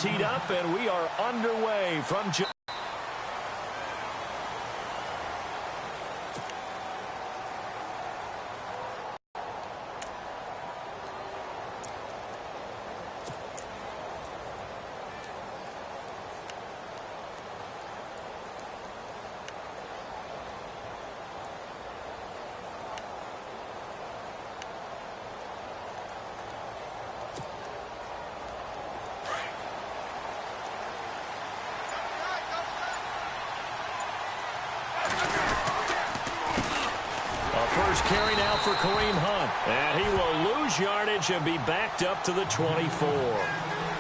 heat up, and we are underway from... First carry now for Kareem Hunt. And he will lose yardage and be backed up to the 24.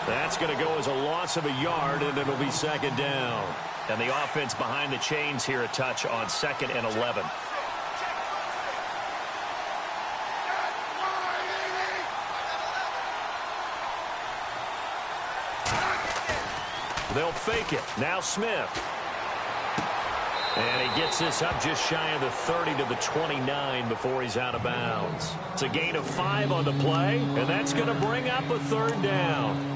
That's going to go as a loss of a yard, and it'll be second down. And the offense behind the chains here a touch on 2nd and 11. They'll fake it. Now Smith. And he gets this up just shy of the 30 to the 29 before he's out of bounds. It's a gain of 5 on the play, and that's going to bring up a third down.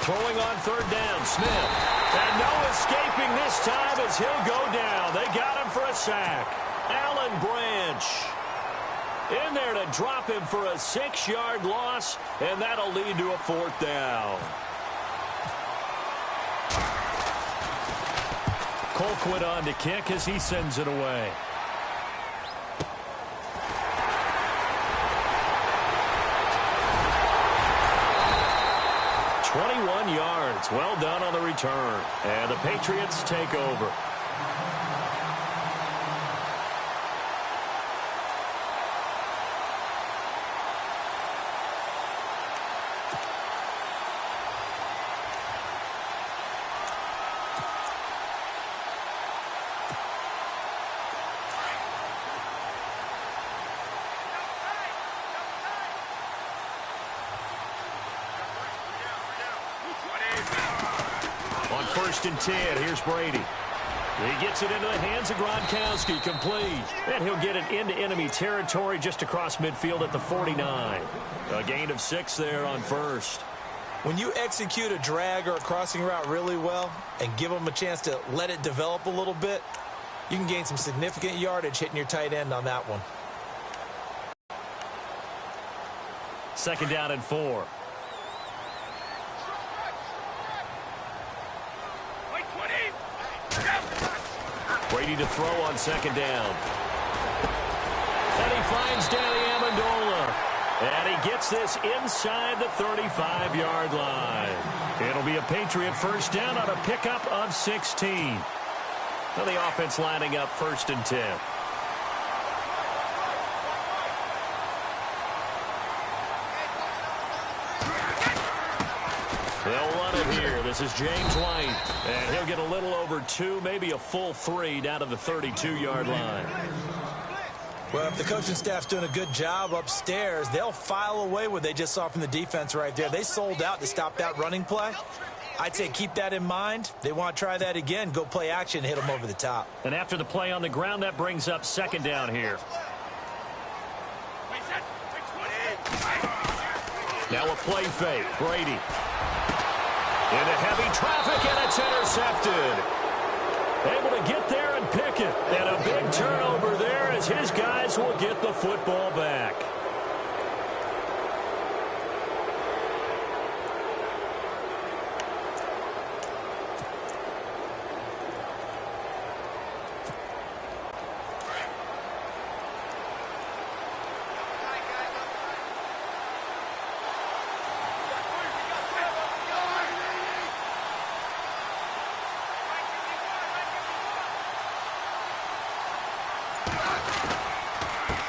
Throwing on third down, Smith. And no escaping this time as he'll go down. They got him for a sack. Allen Branch in there to drop him for a 6-yard loss, and that'll lead to a fourth down. Colquitt on to kick as he sends it away. 21 yards. Well done on the return. And the Patriots take over. On 1st and 10, here's Brady. He gets it into the hands of Gronkowski, complete. And he'll get it into enemy territory just across midfield at the 49. A gain of 6 there on 1st. When you execute a drag or a crossing route really well and give them a chance to let it develop a little bit, you can gain some significant yardage hitting your tight end on that one. 2nd down and 4. Brady to throw on 2nd down. And he finds Danny Amendola. And he gets this inside the 35-yard line. It'll be a Patriot first down on a pickup of 16. Now the offense lining up 1st and 10. They'll run it here. This is James White. And he'll get a little over 2, maybe a full 3 down to the 32-yard line. Well, if the coaching staff's doing a good job upstairs, they'll file away what they just saw from the defense right there. They sold out to stop that running play. I'd say keep that in mind. They want to try that again, go play action, hit them over the top. And after the play on the ground, that brings up 2nd down here. Now a play fake. Brady. Into heavy traffic, and it's intercepted. Able to get there and pick it. And a big turnover there as his guys will get the football back.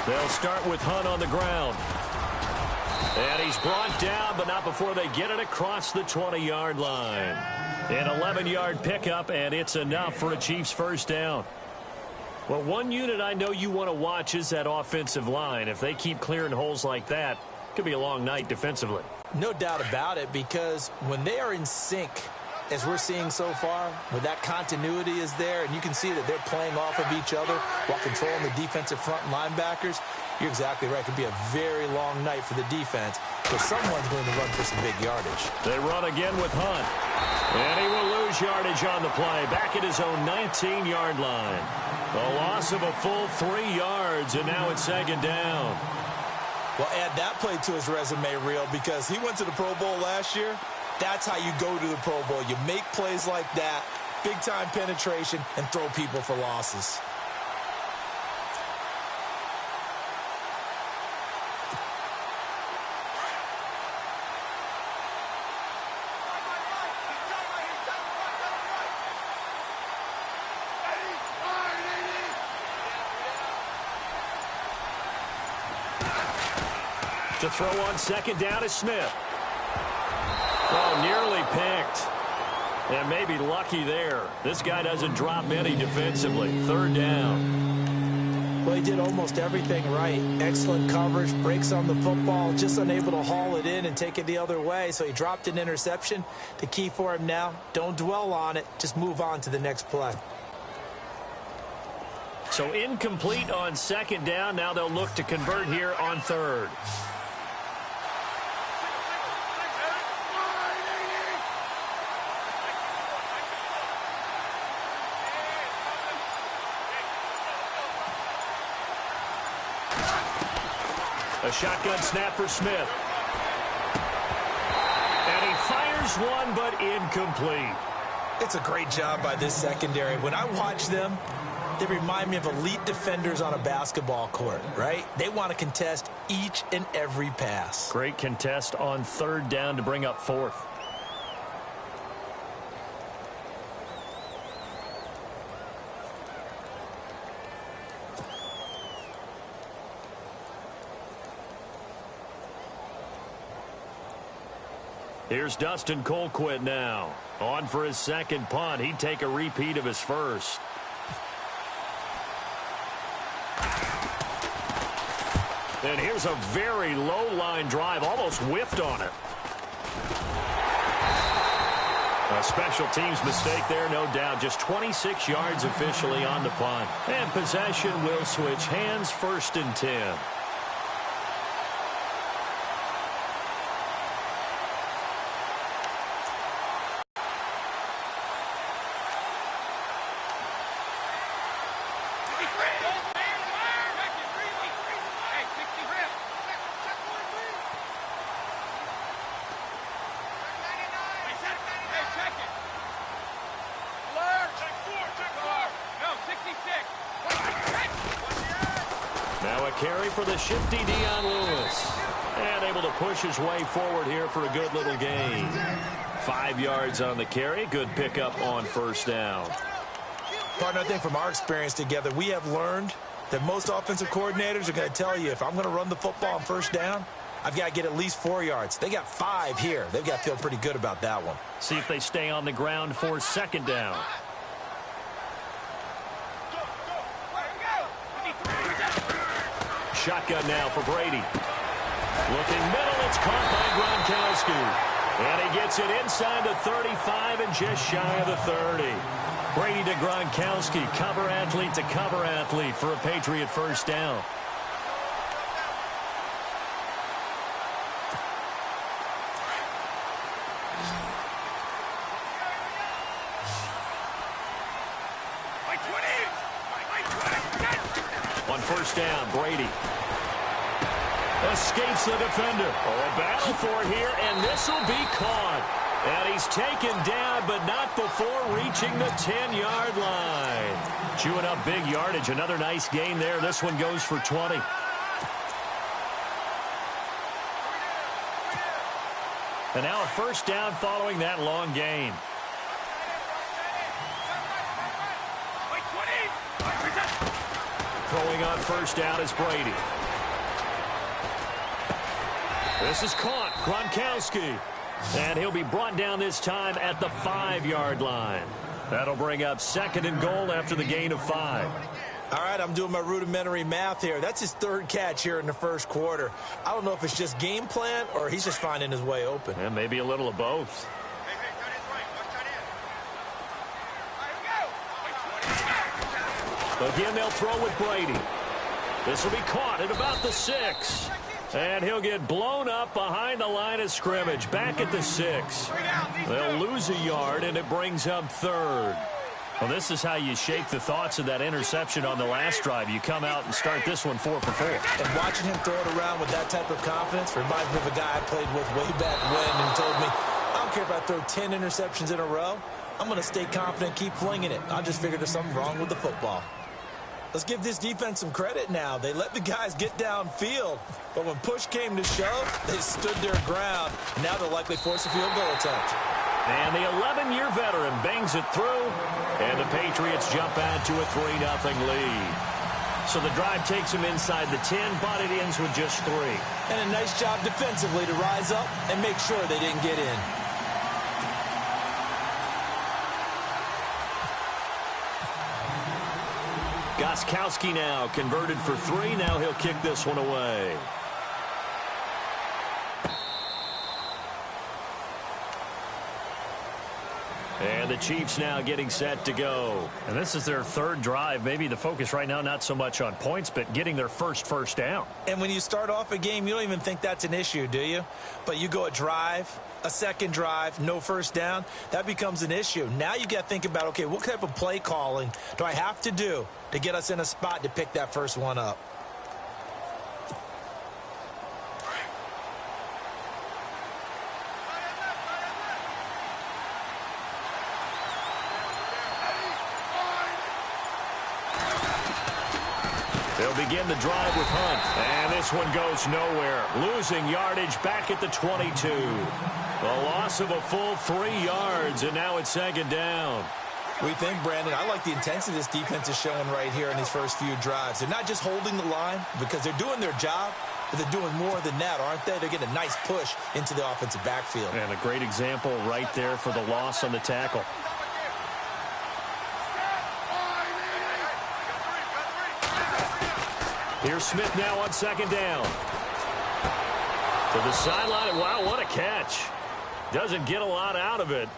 They'll start with Hunt on the ground. And he's brought down, but not before they get it across the 20-yard line. An 11-yard pickup, and it's enough for a Chiefs first down. Well, one unit I know you want to watch is that offensive line. If they keep clearing holes like that, it could be a long night defensively. No doubt about it, because when they are in sync, as we're seeing so far, when that continuity is there, and you can see that they're playing off of each other while controlling the defensive front linebackers, you're exactly right. It could be a very long night for the defense, but someone's going to run for some big yardage. They run again with Hunt. And he will lose yardage on the play, back at his own 19-yard line. A loss of a full 3 yards, and now it's second down. Well, add that play to his resume reel, because he went to the Pro Bowl last year. That's how you go to the Pro Bowl. You make plays like that, big-time penetration, and throw people for losses. To throw on second down is Smith. Oh, nearly picked. And maybe lucky there. This guy doesn't drop many defensively. Third down. Well, he did almost everything right. Excellent coverage, breaks on the football, just unable to haul it in and take it the other way. So he dropped an interception. The key for him now, don't dwell on it. Just move on to the next play. So incomplete on second down. Now they'll look to convert here on third. A shotgun snap for Smith. And he fires one, but incomplete. It's a great job by this secondary. When I watch them, they remind me of elite defenders on a basketball court, right? They want to contest each and every pass. Great contest on third down to bring up fourth. Here's Dustin Colquitt now. On for his second punt. He'd take a repeat of his first. And here's a very low line drive. Almost whiffed on it. A special teams mistake there, no doubt. Just 26 yards officially on the punt. And possession will switch hands, 1st and 10. Carry for the shifty Dion Lewis. And able to push his way forward here for a good little gain. 5 yards on the carry. Good pickup on first down. Partner, I think from our experience together, we have learned that most offensive coordinators are going to tell you, if I'm going to run the football on first down, I've got to get at least 4 yards. They got 5 here. They've got to feel pretty good about that one. See if they stay on the ground for second down. Shotgun now for Brady. Looking middle, it's caught by Gronkowski. And he gets it inside the 35 and just shy of the 30. Brady to Gronkowski, cover athlete for a Patriot first down. On first down, Brady escapes the defender. Oh, a battle for it here, and this will be caught. And he's taken down, but not before reaching the 10-yard line. Chewing up big yardage. Another nice gain there. This one goes for 20. And now a first down following that long gain. Throwing on first down is Brady. This is caught. Gronkowski. And he'll be brought down this time at the 5-yard line. That'll bring up 2nd and goal after the gain of 5. All right, I'm doing my rudimentary math here. That's his third catch here in the first quarter. I don't know if it's just game plan or he's just finding his way open. Yeah, maybe a little of both. Again, they'll throw with Brady. This will be caught at about the 6. And he'll get blown up behind the line of scrimmage, back at the 6. They'll lose a yard, and it brings up third. Well, this is how you shake the thoughts of that interception on the last drive. You come out and start this one 4 for 4. And watching him throw it around with that type of confidence reminds me of a guy I played with way back when who told me, I don't care if I throw 10 interceptions in a row. I'm going to stay confident, keep flinging it. I just figured there's something wrong with the football. Let's give this defense some credit now. They let the guys get downfield, but when push came to shove, they stood their ground. Now they'll likely force a field goal attempt. And the 11-year veteran bangs it through, and the Patriots jump out to a 3-0 lead. So the drive takes them inside the 10, but it ends with just 3. And a nice job defensively to rise up and make sure they didn't get in. Gostkowski now converted for 3. Now he'll kick this one away. And the Chiefs now getting set to go. And this is their third drive. Maybe the focus right now not so much on points, but getting their first down. And when you start off a game, you don't even think that's an issue, do you? But you go a drive, a second drive, no first down, that becomes an issue. Now you got to think about, okay, what type of play calling do I have to do to get us in a spot to pick that first one up? They'll begin the drive with Hunt. And this one goes nowhere. Losing yardage back at the 22. The loss of a full 3 yards, and now it's second down. We think, Brandon, I like the intensity this defense is showing right here in these first few drives. They're not just holding the line because they're doing their job, but they're doing more than that, aren't they? They're getting a nice push into the offensive backfield. And a great example right there for the loss on the tackle. Here's Smith now on second down. To the sideline. Wow, what a catch. Doesn't get a lot out of it,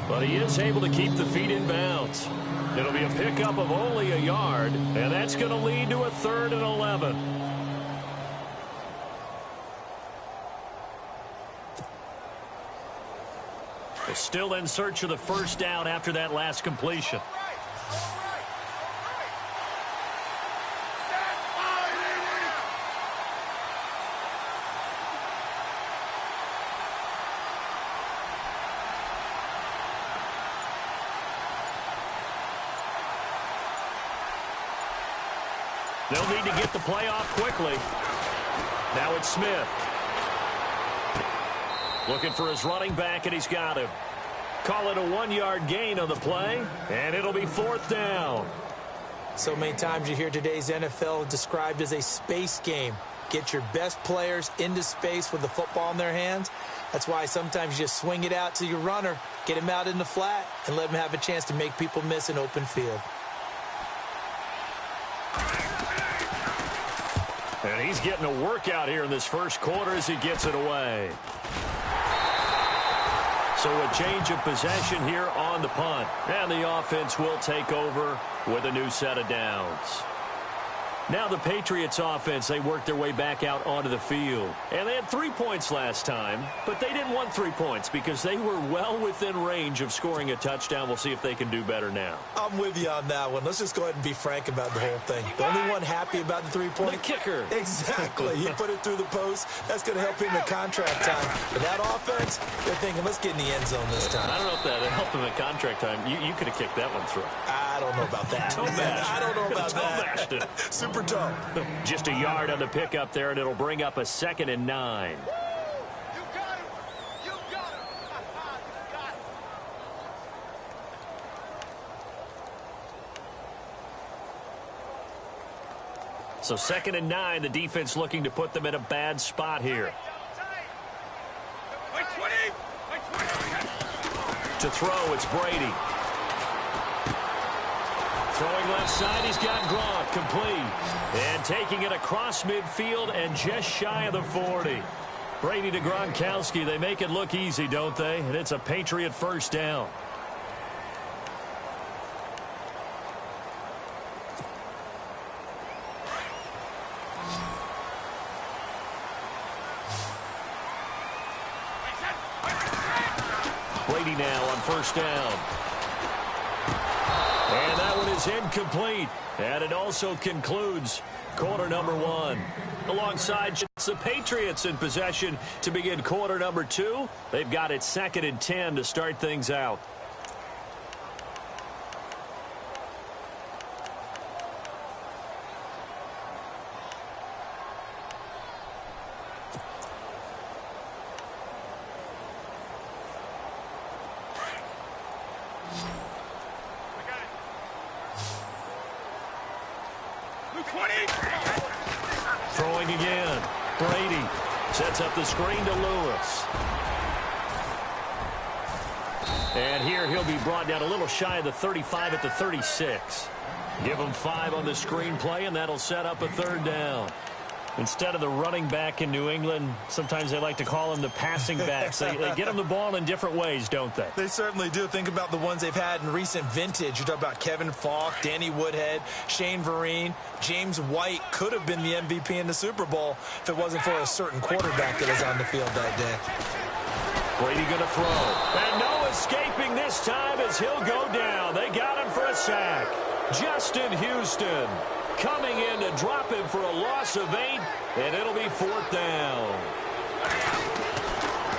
but he is able to keep the feet in bounds. It'll be a pickup of only a yard, and that's going to lead to a 3rd and 11. They're still in search of the first down after that last completion. They'll need to get the play off quickly. Now it's Smith. Looking for his running back, and he's got him. Call it a 1-yard gain on the play, and it'll be 4th down. So many times you hear today's NFL described as a space game. Get your best players into space with the football in their hands. That's why sometimes you just swing it out to your runner, get him out in the flat, and let him have a chance to make people miss an open field. And he's getting a workout here in this first quarter as he gets it away. So a change of possession here on the punt. And the offense will take over with a new set of downs. Now the Patriots offense, they worked their way back out onto the field. And they had 3 points last time, but they didn't want 3 points because they were well within range of scoring a touchdown. We'll see if they can do better now. I'm with you on that one. Let's just go ahead and be frank about the whole thing. The only one happy about the 3-point? The kicker. Exactly. He put it through the post. That's going to help him in contract time. But that offense, they're thinking, let's get in the end zone this time. I don't know if that helped him in contract time. You could have kicked that one through. I don't know about that. I don't know about that. Super toe. Just a yard on the pickup there, and it'll bring up a 2nd and 9. So 2nd and 9, the defense looking to put them in a bad spot here. To throw, it's Brady. Throwing left side, he's got Gronk, complete. And taking it across midfield and just shy of the 40. Brady to Gronkowski, they make it look easy, don't they? And it's a Patriot first down. Brady now on first down. And that one is incomplete. And it also concludes quarter number 1. Alongside the Patriots in possession to begin quarter number 2. They've got it 2nd and 10 to start things out. Throwing again. Brady sets up the screen to Lewis. And here he'll be brought down a little shy of the 35 at the 36. Give him 5 on the screen play, and that'll set up a 3rd down. Instead of the running back in New England, sometimes they like to call them the passing backs. They get them the ball in different ways, don't they? They certainly do. Think about the ones they've had in recent vintage. You talk about Kevin Falk, Danny Woodhead, Shane Vereen. James White could have been the MVP in the Super Bowl if it wasn't for a certain quarterback that was on the field that day. Brady going to throw. And no escaping this time as he'll go down. They got him for a sack. Justin Houston coming in to drop him for a loss of 8, and it'll be 4th down.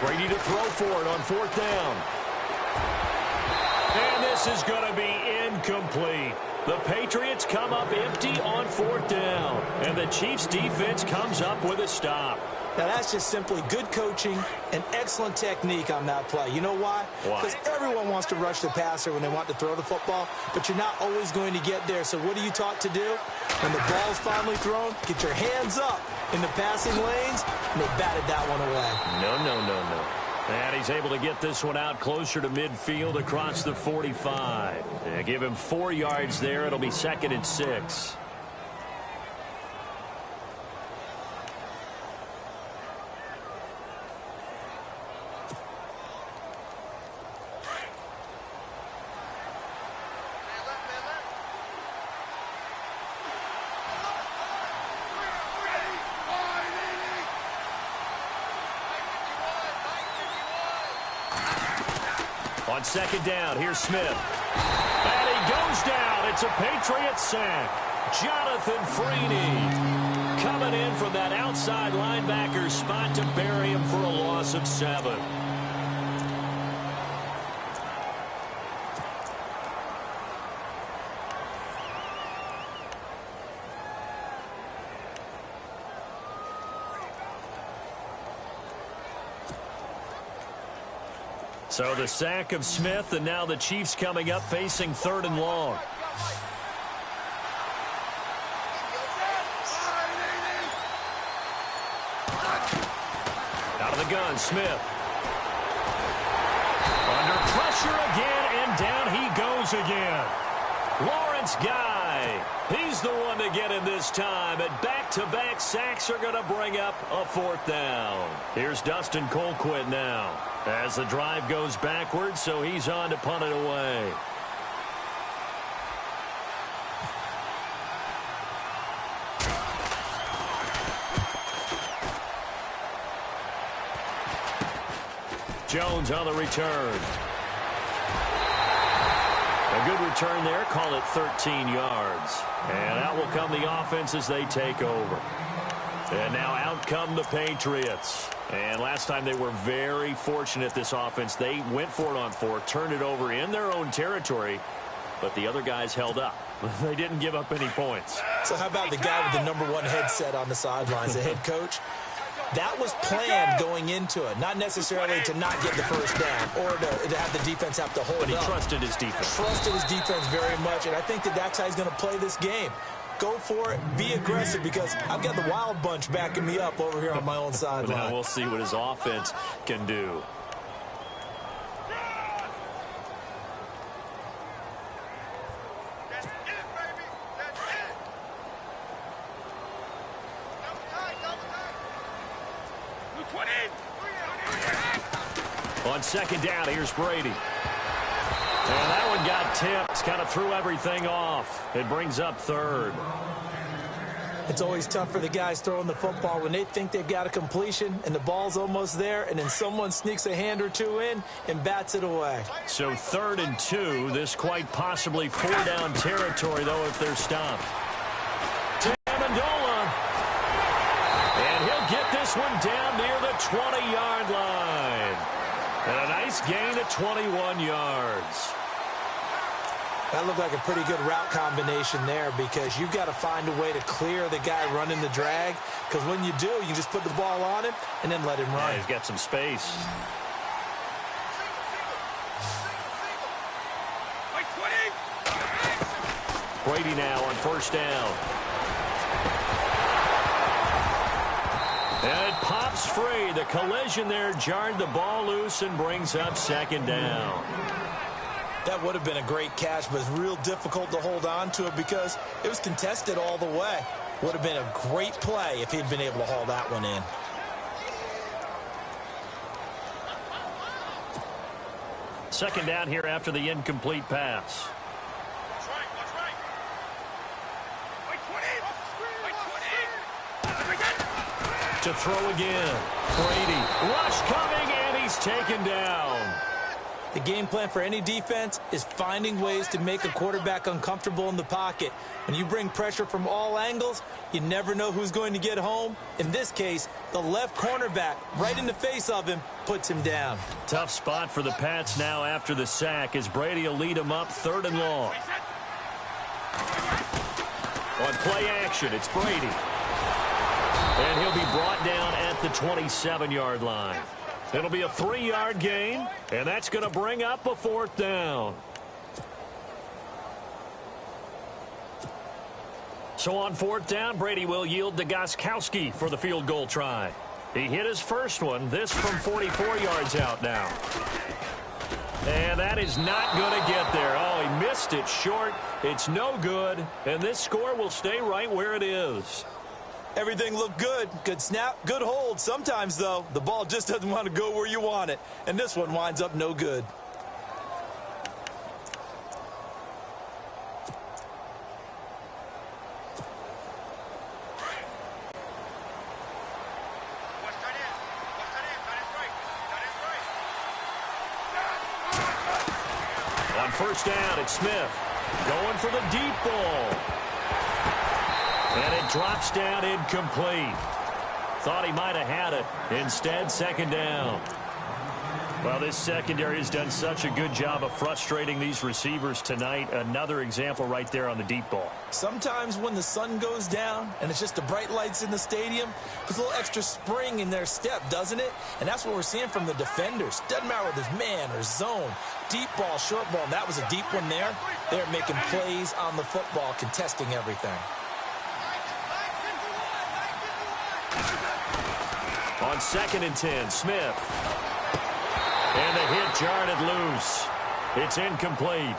Brady to throw for it on 4th down. And this is going to be incomplete. The Patriots come up empty on 4th down, and the Chiefs defense comes up with a stop. Now, that's just simply good coaching and excellent technique on that play. You know why? Because everyone wants to rush the passer when they want to throw the football, but you're not always going to get there. So what are you taught to do? When the ball's finally thrown, get your hands up in the passing lanes, and they batted that one away. No. And he's able to get this one out closer to midfield across the 45. They give him 4 yards there. It'll be 2nd and 6. On 2nd down, here's Smith. And he goes down. It's a Patriot sack. Jonathan Freeney coming in from that outside linebacker spot to bury him for a loss of 7. So the sack of Smith, and now the Chiefs coming up facing 3rd and long. Out of the gun, Smith. Under pressure again, and down he goes again. Lawrence Guy, he's the one to get him this time, and back-to-back sacks are going to bring up a 4th down. Here's Dustin Colquitt now as the drive goes backwards, so he's on to punt it away. Jones on the return. A good return there, call it 13 yards. And out will come the offense as they take over. And now out come the Patriots. And last time they were very fortunate, this offense. They went for it on 4, turned it over in their own territory, but the other guys held up. They didn't give up any points. So how about the guy with the #1 headset on the sidelines, the head coach? That was planned going into it, not necessarily to not get the first down or to have the defense have to hold up. But he trusted his defense. Trusted his defense very much, and I think that's how he's going to play this game. Go for it, be aggressive, because I've got the Wild Bunch backing me up over here on my own sideline. Now we'll see what his offense can do. On second down, here's Brady. And that one got tipped, kind of threw everything off. It brings up third. It's always tough for the guys throwing the football when they think they've got a completion and the ball's almost there, and then someone sneaks a hand or two in and bats it away. So 3rd and 2. This quite possibly 4-down territory, though, if they're stopped. To Amendola. And he'll get this one down near the 20-yard line. And a nice gain of 21 yards. That looked like a pretty good route combination there, because you've got to find a way to clear the guy running the drag, because when you do, you just put the ball on him and then let him run. Yeah, he's got some space. Brady now on 1st down. And it pops free. The collision there jarred the ball loose and brings up 2nd down. That would have been a great catch, but it's real difficult to hold on to it because it was contested all the way. Would have been a great play if he'd been able to haul that one in. Second down here after the incomplete pass. To throw again. Brady. Rush coming, and he's taken down. The game plan for any defense is finding ways to make a quarterback uncomfortable in the pocket. When you bring pressure from all angles, you never know who's going to get home. In this case, the left cornerback, right in the face of him, puts him down. Tough spot for the Pats now after the sack, as Brady will lead him up 3rd and long. On play action, it's Brady. And he'll be brought down at the 27-yard line. It'll be a 3-yard gain, and that's going to bring up a 4th down. So on 4th down, Brady will yield to Gostkowski for the field goal try. He hit his first one, this from 44 yards out now. And that is not going to get there. Oh, he missed it short. It's no good, and this score will stay right where it is. Everything looked good. Good snap, good hold. Sometimes, though, the ball just doesn't want to go where you want it. And this one winds up no good. On 1st down, it's Smith. Going for the deep ball. And it drops down incomplete. Thought he might have had it. Instead, 2nd down. Well, this secondary has done such a good job of frustrating these receivers tonight. Another example right there on the deep ball. Sometimes when the sun goes down and it's just the bright lights in the stadium, there's a little extra spring in their step, doesn't it? And that's what we're seeing from the defenders. Doesn't matter whether it's man or zone, deep ball, short ball. That was a deep one there. They're making plays on the football, contesting everything. On 2nd and 10, Smith. And the hit jarred it loose. It's incomplete.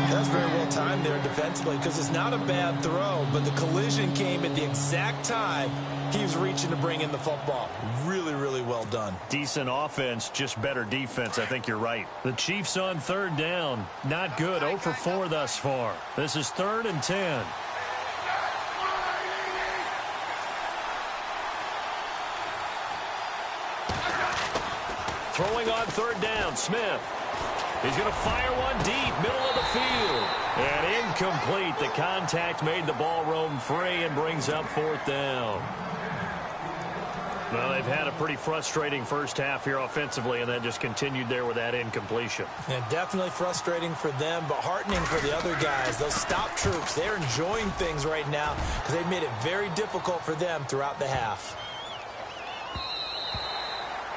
That's very well timed there defensively, because it's not a bad throw, but the collision came at the exact time he was reaching to bring in the football. Really, really well done. Decent offense, just better defense. I think you're right. The Chiefs on 3rd down. Not good. 0 for 4 thus far. This is 3rd and 10. Throwing on 3rd down, Smith. He's going to fire one deep, middle of the field. And incomplete. The contact made the ball roam free and brings up 4th down. Well, they've had a pretty frustrating first half here offensively, and then just continued there with that incompletion. Yeah, definitely frustrating for them, but heartening for the other guys. Those stop troops, they're enjoying things right now because they've made it very difficult for them throughout the half.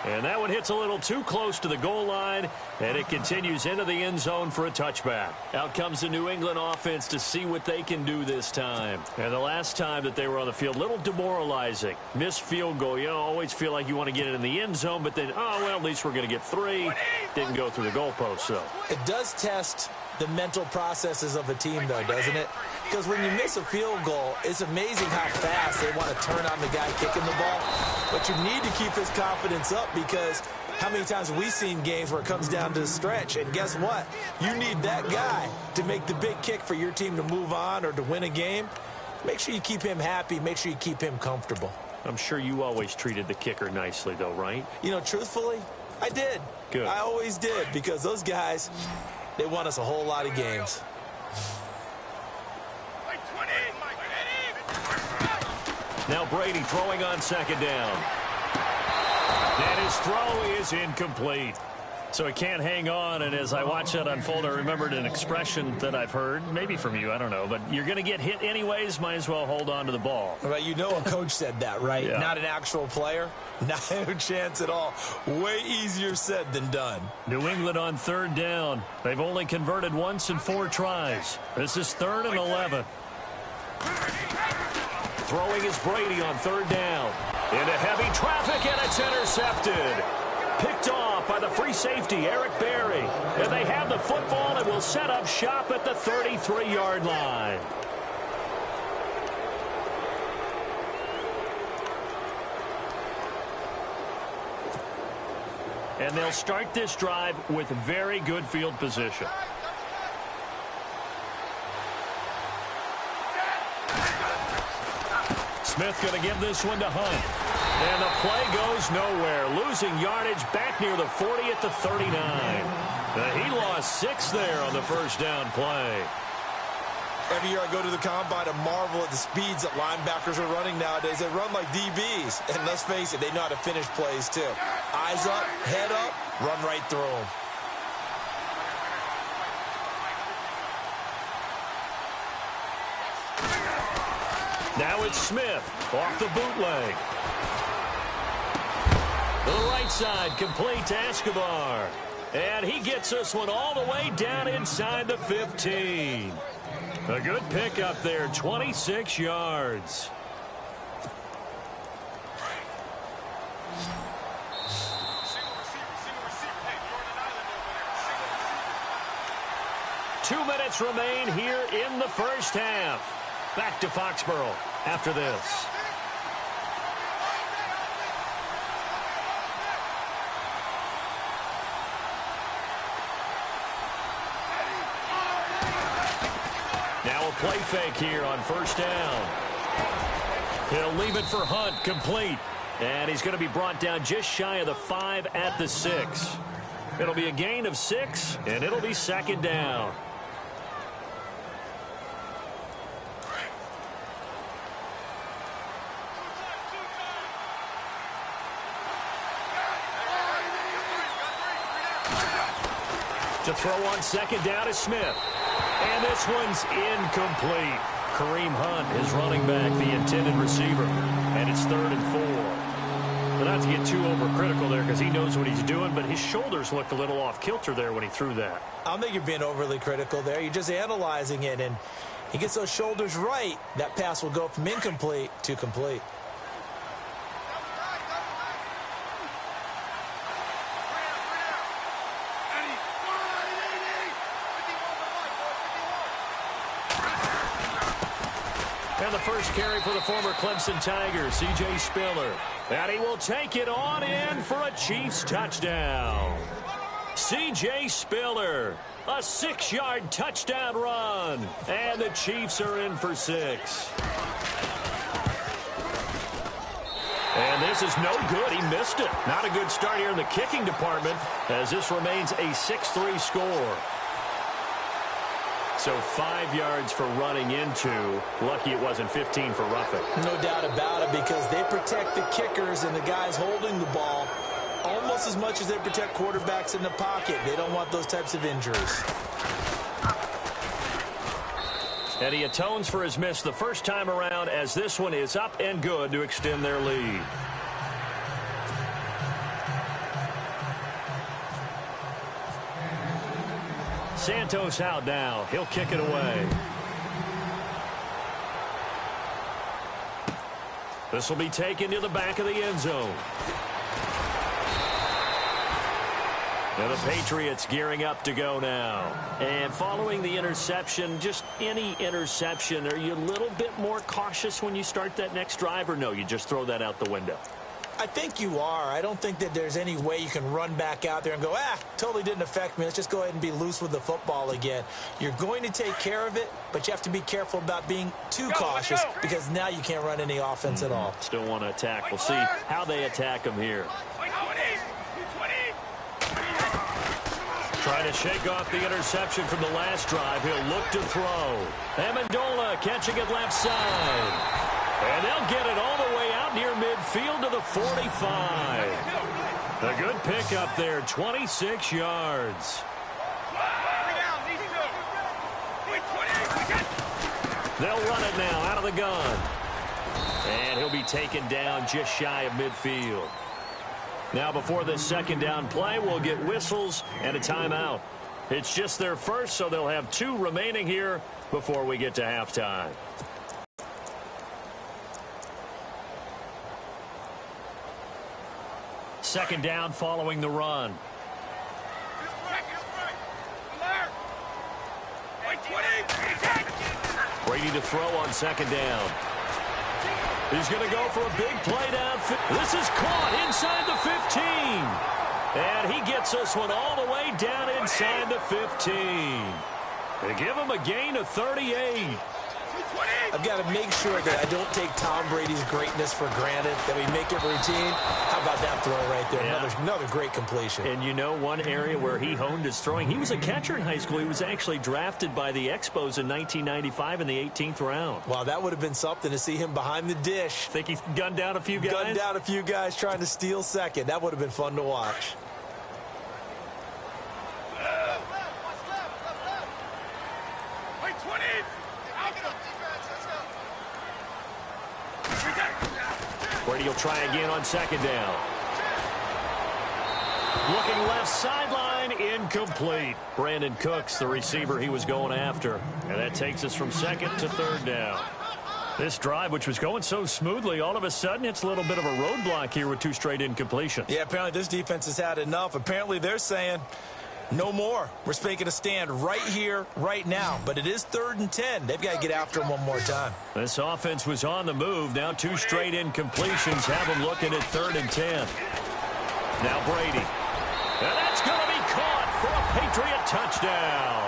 And that one hits a little too close to the goal line, and it continues into the end zone for a touchback. Out comes the New England offense to see what they can do this time. And the last time that they were on the field, a little demoralizing. Missed field goal. You know, always feel like you want to get it in the end zone, but then, oh, well, at least we're going to get 3. Didn't go through the goalpost, though. It does test the mental processes of a team, though, doesn't it? Because when you miss a field goal, it's amazing how fast they want to turn on the guy kicking the ball. But you need to keep his confidence up because how many times have we seen games where it comes down to the stretch? And guess what? You need that guy to make the big kick for your team to move on or to win a game. Make sure you keep him happy. Make sure you keep him comfortable. I'm sure you always treated the kicker nicely, though, right? You know, truthfully, I did. Good. I always did because those guys, they won us a whole lot of games. Now Brady throwing on second down. And his throw is incomplete. So he can't hang on, and as I watch that unfold, I remembered an expression that I've heard, maybe from you, I don't know, but you're going to get hit anyways, might as well hold on to the ball. Well, you know a coach said that, right? Yeah. Not an actual player. Not a chance at all. Way easier said than done. New England on third down. They've only converted once in 4 tries. This is 3rd and 11. Throwing is Brady on third down. Into heavy traffic, and it's intercepted. Picked off by the free safety, Eric Berry. And they have the football and will set up shop at the 33-yard line. And they'll start this drive with very good field position. Smith going to give this one to Hunt. And the play goes nowhere. Losing yardage back near the 40 at the 39. He lost 6 there on the first down play. Every year I go to the combine and marvel at the speeds that linebackers are running nowadays. They run like DBs. And let's face it, they know how to finish plays too. Eyes up, head up, run right through them. Now it's Smith off the bootleg. To the right side, complete to Escobar. And he gets this one all the way down inside the 15. A good pickup there, 26 yards. Two minutes remain here in the first half. Back to Foxborough after this. Now a play fake here on first down. He'll leave it for Hunt, complete. And he's going to be brought down just shy of the 5 at the 6. It'll be a gain of 6, and it'll be second down. To throw on second down is Smith. And this one's incomplete. Kareem Hunt is running back, the intended receiver. And it's 3rd and 4. But not to get too overcritical there because he knows what he's doing, but his shoulders looked a little off kilter there when he threw that. I don't think you're being overly critical there. You're just analyzing it, and he gets those shoulders right. That pass will go from incomplete to complete. And the first carry for the former Clemson Tiger, C.J. Spiller. And he will take it on in for a Chiefs touchdown. C.J. Spiller, a 6-yard touchdown run. And the Chiefs are in for 6. And this is no good. He missed it. Not a good start here in the kicking department as this remains a 6-3 score. So 5 yards for running into. Lucky it wasn't 15 for roughing. No doubt about it, because they protect the kickers and the guys holding the ball almost as much as they protect quarterbacks in the pocket. They don't want those types of injuries. And he atones for his miss the first time around as this one is up and good to extend their lead. Santos out now. He'll kick it away. This will be taken to the back of the end zone. Now the Patriots gearing up to go now. And following the interception, just any interception, are you a little bit more cautious when you start that next drive, or no, you just throw that out the window? I think you are. I don't think that there's any way you can run back out there and go, totally didn't affect me. Let's just go ahead and be loose with the football again. You're going to take care of it, but you have to be careful about being too cautious because now you can't run any offense at all. Still want to attack. We'll see how they attack him here. Trying to shake off the interception from the last drive. He'll look to throw. Amendola catching it left side. And they'll get it all the way out near midfield to the 45. A good pickup there, 26 yards. They'll run it now out of the gun. And he'll be taken down just shy of midfield. Now before this second down play, we'll get whistles and a timeout. It's just their first, so they'll have 2 remaining here before we get to halftime. Second down following the run. Brady to throw on second down. He's going to go for a big play downfield. This is caught inside the 15. And he gets this one all the way down inside the 15. They give him a gain of 38. I've got to make sure that I don't take Tom Brady's greatness for granted, that we make it routine. How about that throw right there? Yeah. Another great completion. And you know one area where he honed his throwing, he was a catcher in high school. He was actually drafted by the Expos in 1995 in the 18th round. Wow, that would have been something to see him behind the dish. Think he gunned down a few guys? Gunned down a few guys trying to steal second. That would have been fun to watch. Brady will try again on second down. Looking left sideline, incomplete. Brandon Cooks, the receiver he was going after. And that takes us from second to third down. This drive, which was going so smoothly, all of a sudden it's a little bit of a roadblock here with 2 straight incompletions. Yeah, apparently this defense has had enough. Apparently they're saying, no more. We're making a stand right here, right now. But it is 3rd and 10. They've got to get after him one more time. This offense was on the move. Now 2 straight incompletions have them looking at 3rd and 10. Now Brady. And that's going to be caught for a Patriot touchdown.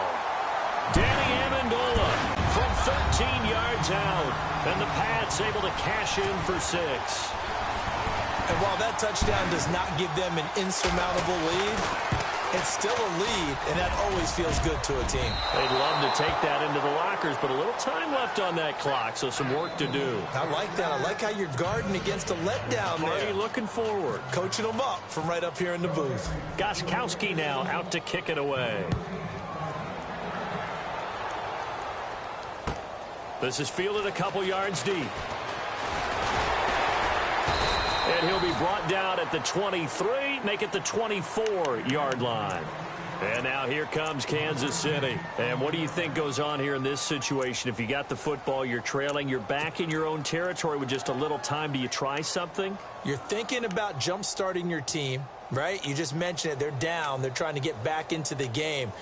Danny Amendola from 13 yards out. And the Pats able to cash in for 6. And while that touchdown does not give them an insurmountable lead, it's still a lead, and that always feels good to a team. They'd love to take that into the lockers, but a little time left on that clock, so some work to do. I like that. I like how you're guarding against a letdown there. Already looking forward. Coaching them up from right up here in the booth. Gostkowski now out to kick it away. This is fielded a couple yards deep. And he'll be brought down at the 23, make it the 24-yard line. And now here comes Kansas City. And what do you think goes on here in this situation? If you got the football, you're trailing, you're back in your own territory with just a little time. Do you try something? You're thinking about jump-starting your team, right? You just mentioned it. They're down. They're trying to get back into the game.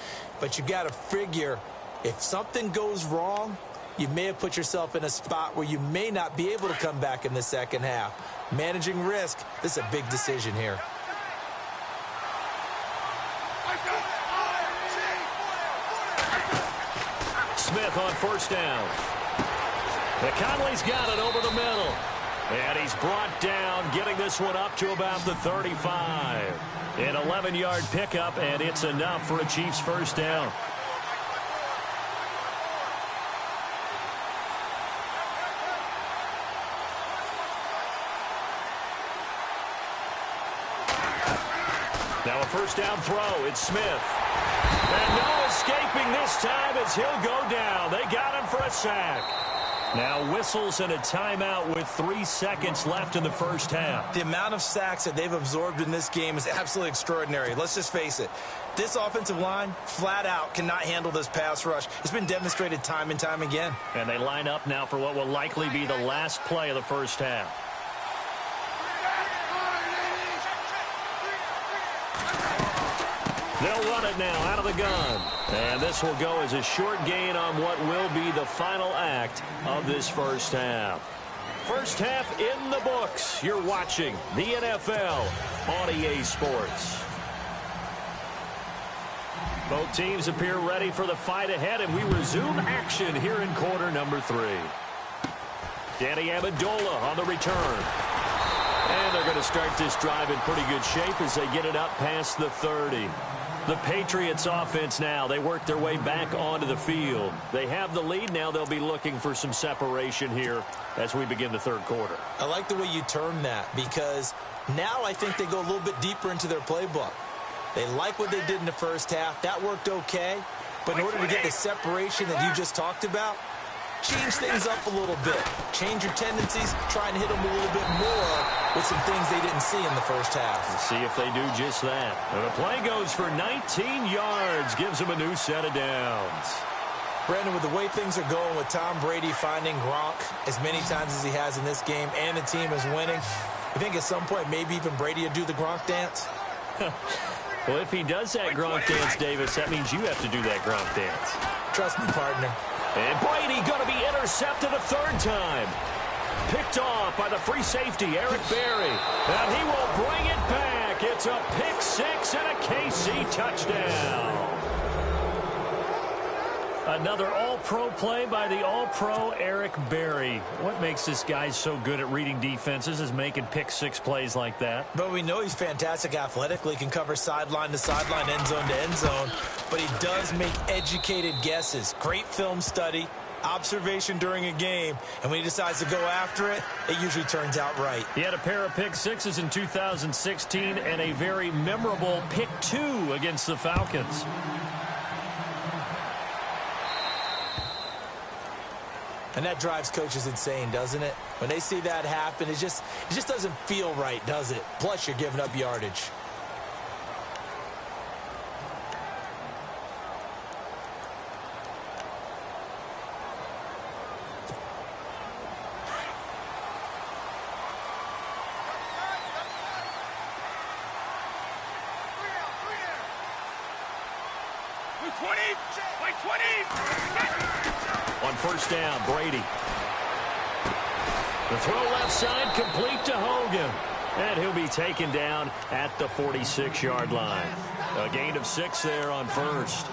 But you got to figure if something goes wrong, you may have put yourself in a spot where you may not be able to come back in the second half. Managing risk, this is a big decision here. Smith on first down. McConley's got it over the middle. And he's brought down, getting this one up to about the 35. An 11-yard pickup, and it's enough for a Chiefs first down. Now a first down throw. It's Smith. And no escaping this time as he'll go down. They got him for a sack. Now whistles and a timeout with 3 seconds left in the first half. The amount of sacks that they've absorbed in this game is absolutely extraordinary. Let's just face it. This offensive line, flat out, cannot handle this pass rush. It's been demonstrated time and time again. And they line up now for what will likely be the last play of the first half. They'll run it now out of the gun. And this will go as a short gain on what will be the final act of this first half. First half in the books. You're watching the NFL on EA Sports. Both teams appear ready for the fight ahead, and we resume action here in quarter number 3. Danny Amendola on the return. And they're going to start this drive in pretty good shape as they get it up past the 30. The Patriots offense now, they work their way back onto the field. They have the lead. Now they'll be looking for some separation here as we begin the third quarter. I like the way you term that, because now I think they go a little bit deeper into their playbook. They like what they did in the first half. That worked okay. But in order to get the separation that you just talked about, change things up a little bit. Change your tendencies. Try and hit them a little bit more with some things they didn't see in the first half. Let's see if they do just that. And the play goes for 19 yards. Gives them a new set of downs. Brandon, with the way things are going with Tom Brady finding Gronk as many times as he has in this game and the team is winning, you think at some point maybe even Brady will do the Gronk dance? Well, if he does that Gronk dance, Davis, that means you have to do that Gronk dance. Trust me, partner. And Brady going to be intercepted a third time. Picked off by the free safety, Eric Berry. And he will bring it back. It's a pick six and a KC touchdown. Another all-pro play by the all-pro Eric Berry. What makes this guy so good at reading defenses is making pick six plays like that. But we know he's fantastic athletically, can cover sideline to sideline, end zone to end zone. But he does make educated guesses. Great film study, observation during a game. And when he decides to go after it, it usually turns out right. He had a pair of pick sixes in 2016 and a very memorable pick two against the Falcons. And that drives coaches insane, doesn't it? When they see that happen, it just doesn't feel right, does it? Plus, you're giving up yardage. On first down, Brady. The throw left side complete to Hogan. And he'll be taken down at the 46-yard line. A gain of 6 there on first.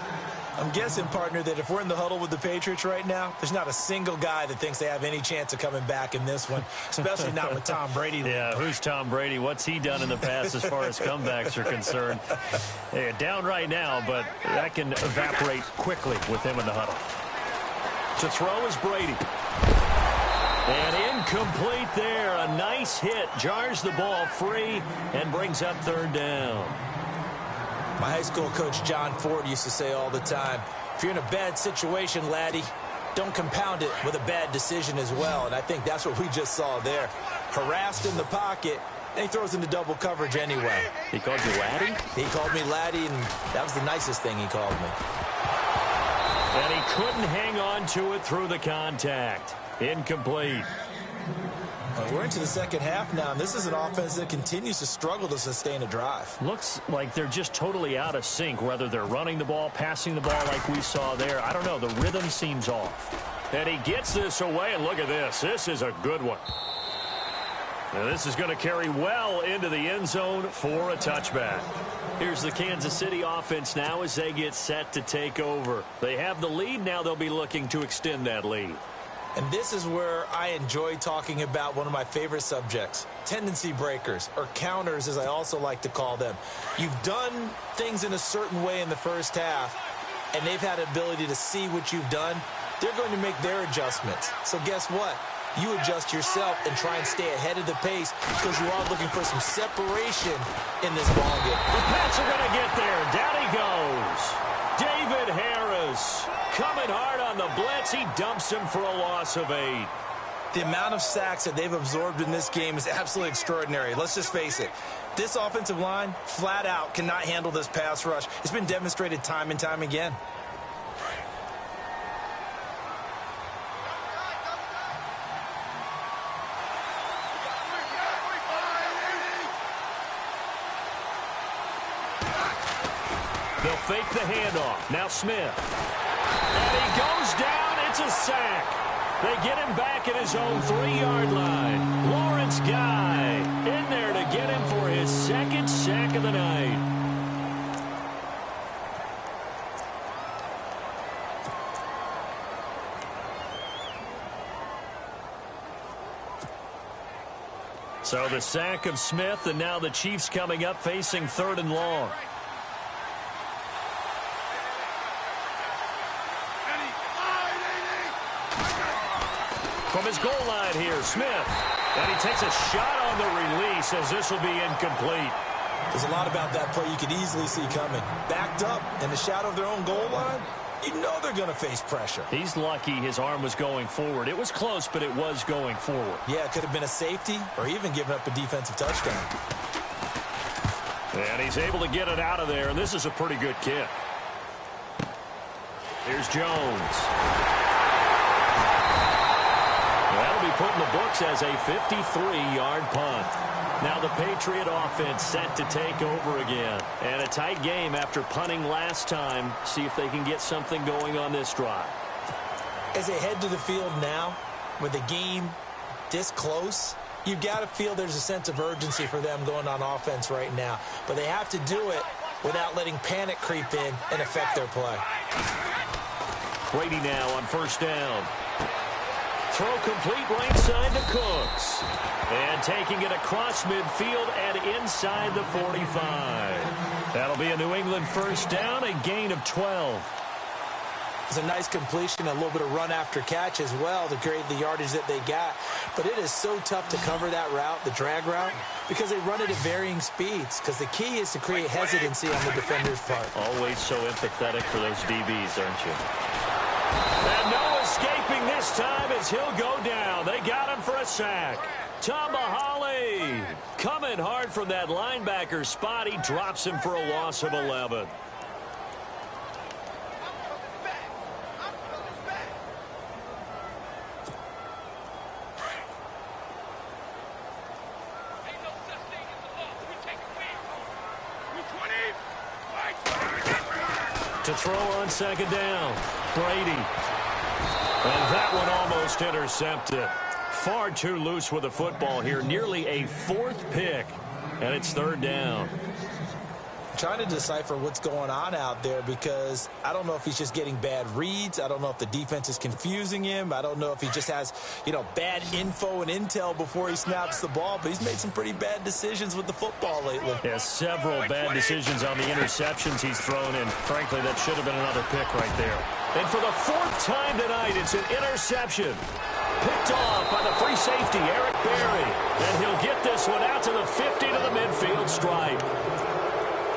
I'm guessing, partner, that if we're in the huddle with the Patriots right now, there's not a single guy that thinks they have any chance of coming back in this one, especially not with Tom Brady. Yeah, who's Tom Brady? What's he done in the past as far as comebacks are concerned? They're down right now, but that can evaporate quickly with him in the huddle. To throw is Brady. And incomplete there. A nice hit. Jars the ball free and brings up third down. My high school coach, John Ford, used to say all the time, if you're in a bad situation, laddie, don't compound it with a bad decision as well. And I think that's what we just saw there. Harassed in the pocket, and he throws into double coverage anyway. He called you laddie? He called me laddie, and that was the nicest thing he called me. And he couldn't hang on to it through the contact. Incomplete. We're into the second half now, and this is an offense that continues to struggle to sustain a drive. Looks like they're just totally out of sync, whether they're running the ball, passing the ball like we saw there. I don't know. The rhythm seems off. And he gets this away, and look at this. This is a good one. Now this is going to carry well into the end zone for a touchback. Here's the Kansas City offense now as they get set to take over. They have the lead. Now they'll be looking to extend that lead. And this is where I enjoy talking about one of my favorite subjects, tendency breakers, or counters as I also like to call them. You've done things in a certain way in the first half, and they've had the ability to see what you've done. They're going to make their adjustments. So guess what? You adjust yourself and try and stay ahead of the pace because you are looking for some separation in this ball game. The Pats are going to get there. Down he goes. David Harris coming hard on the blitz. He dumps him for a loss of 8. The amount of sacks that they've absorbed in this game is absolutely extraordinary. Let's just face it. This offensive line, flat out, cannot handle this pass rush. It's been demonstrated time and time again. They'll fake the handoff. Now Smith. And he goes down. It's a sack. They get him back at his own 3-yard line. Lawrence Guy in there to get him for his second sack of the night. So the sack of Smith, and now the Chiefs coming up facing 3rd and long. From his goal line here, Smith. And he takes a shot on the release as this will be incomplete. There's a lot about that play you could easily see coming. Backed up in the shadow of their own goal line, you know they're going to face pressure. He's lucky his arm was going forward. It was close, but it was going forward. Yeah, it could have been a safety or even given up a defensive touchdown. And he's able to get it out of there, and this is a pretty good kick. Here's Jones. That'll be put in the books as a 53-yard punt. Now the Patriot offense set to take over again. And a tight game after punting last time. See if they can get something going on this drive. As they head to the field now, with the game this close, you've got to feel there's a sense of urgency for them going on offense right now. But they have to do it without letting panic creep in and affect their play. Brady now on 1st down. Throw complete right side to Cooks. And taking it across midfield and inside the 45. That'll be a New England 1st down, a gain of 12. It's a nice completion, a little bit of run after catch as well to create the yardage that they got. But it is so tough to cover that route, the drag route, because they run it at varying speeds. Because the key is to create hesitancy on the defender's part. Always so empathetic for those DBs, aren't you? And no escaping this time as he'll go down. They got him for a sack. Tomahali coming hard from that linebacker spot. He drops him for a loss of 11. To throw on 2nd down, Brady. And that one almost intercepted. Far too loose with the football here. Nearly a 4th pick. And it's 3rd down. I'm trying to decipher what's going on out there because I don't know if he's just getting bad reads. I don't know if the defense is confusing him. I don't know if he just has, bad info and intel before he snaps the ball. But he's made some pretty bad decisions with the football lately. Yeah, several bad decisions on the interceptions he's thrown in. Frankly, that should have been another pick right there. And for the 4th time tonight, it's an interception. Picked off by the free safety, Eric Berry. And he'll get this one out to the 50 to the midfield stripe.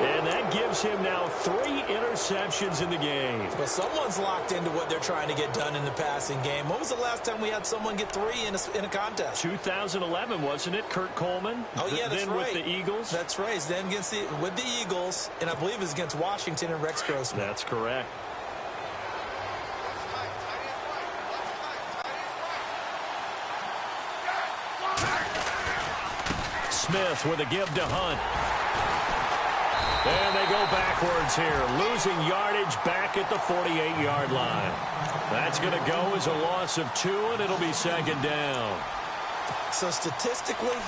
And that gives him now 3 interceptions in the game. But someone's locked into what they're trying to get done in the passing game. When was the last time we had someone get 3 in a contest? 2011, wasn't it? Kurt Coleman? Oh, yeah, that's then right. With the Eagles? That's right. Then with the Eagles, and I believe it was against Washington and Rex Grossman. That's correct. Smith with a give to Hunt. And they go backwards here, losing yardage back at the 48-yard line. That's going to go as a loss of 2, and it'll be 2nd down. So statistically,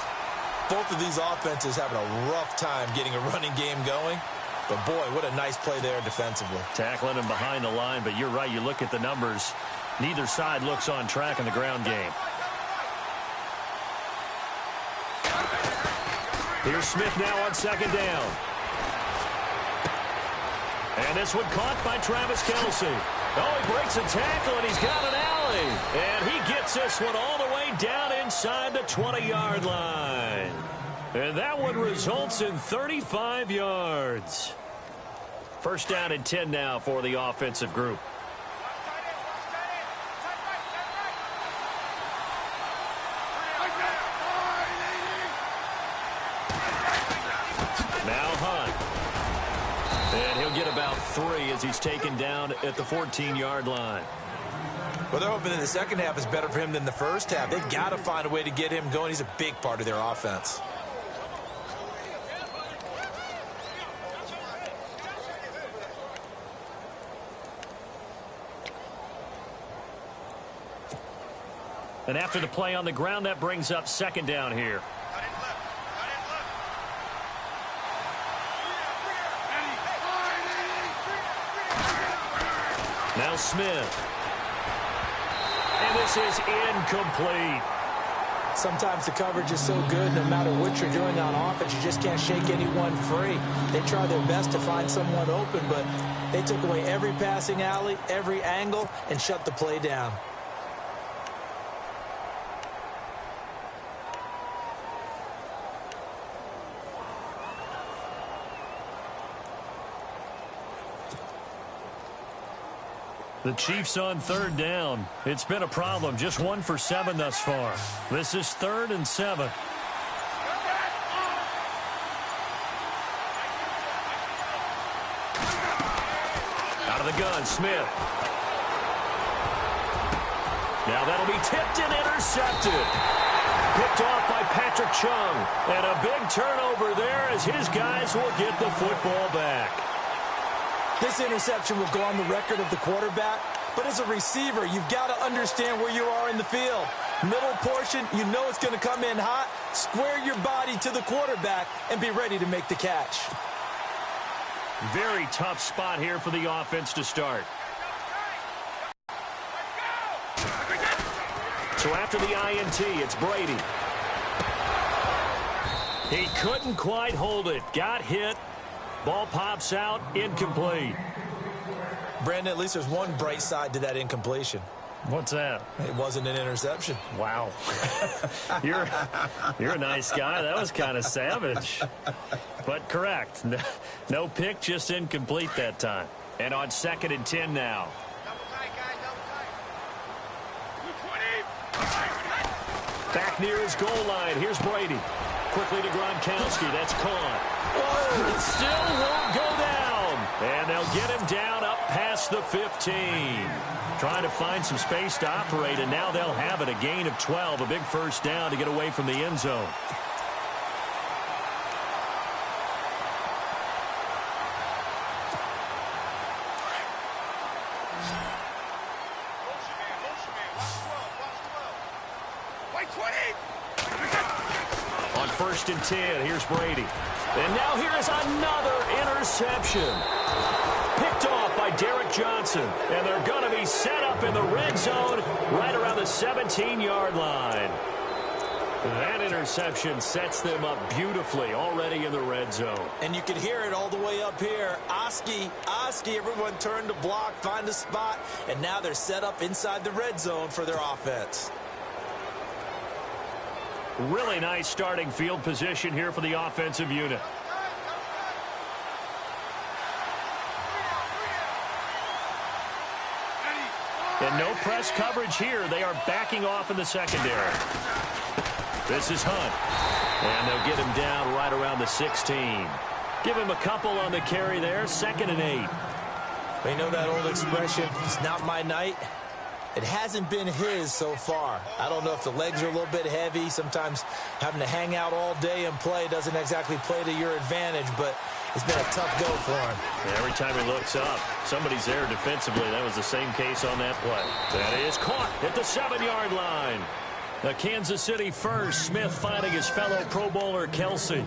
both of these offenses having a rough time getting a running game going. But, boy, what a nice play there defensively. Tackling him behind the line, but you're right. You look at the numbers. Neither side looks on track in the ground game. Here's Smith now on 2nd down. And this one caught by Travis Kelce. Oh, he breaks a tackle, and he's got an alley. And he gets this one all the way down inside the 20-yard line. And that one results in 35 yards. 1st down and 10 now for the offensive group. Now Hunt. And he'll get about 3 as he's taken down at the 14-yard line. Well, they're hoping that the second half is better for him than the first half. They've got to find a way to get him going. He's a big part of their offense. And after the play on the ground, that brings up second down here. Now Smith. And this is incomplete. Sometimes the coverage is so good, no matter what you're doing on offense, you just can't shake anyone free. They try their best to find someone open, but they took away every passing alley, every angle, and shut the play down. The Chiefs on third down. It's been a problem. Just 1 for 7 thus far. This is 3rd and 7. Out of the gun, Smith. Now that'll be tipped and intercepted. Picked off by Patrick Chung. And a big turnover there as his guys will get the football back. This interception will go on the record of the quarterback, but as a receiver, you've got to understand where you are in the field. Middle portion, you know it's going to come in hot. Square your body to the quarterback and be ready to make the catch. Very tough spot here for the offense to start. So after the INT, it's Brady. He couldn't quite hold it. Got hit. Ball pops out, incomplete. Brandon, at least there's one bright side to that incompletion. What's that? It wasn't an interception. Wow. You're a nice guy. That was kind of savage. But correct. No pick, just incomplete that time. And on 2nd and 10 now. Back near his goal line. Here's Brady. Quickly to Gronkowski. That's caught. Whoa, it still won't go down. And they'll get him down up past the 15. Trying to find some space to operate, and now they'll have it. A gain of 12, a big first down to get away from the end zone. On 1st and 10, here's Brady. And now here is another interception. Picked off by Derek Johnson. And they're going to be set up in the red zone right around the 17-yard line. That interception sets them up beautifully already in the red zone. And you can hear it all the way up here. Oski, everyone turned to block, find a spot, and now they're set up inside the red zone for their offense. Really nice starting field position here for the offensive unit. And no press coverage here. They are backing off in the secondary. This is Hunt. And they'll get him down right around the 16. Give him a couple on the carry there. 2nd and 8. They know that old expression, it's not my night. It hasn't been his so far. I don't know if the legs are a little bit heavy. Sometimes having to hang out all day and play doesn't exactly play to your advantage, but it's been a tough go for him. Yeah, every time he looks up, somebody's there defensively. That was the same case on that play. That is caught at the 7-yard line. The Kansas City first. Smith finding his fellow Pro Bowler Kelsey.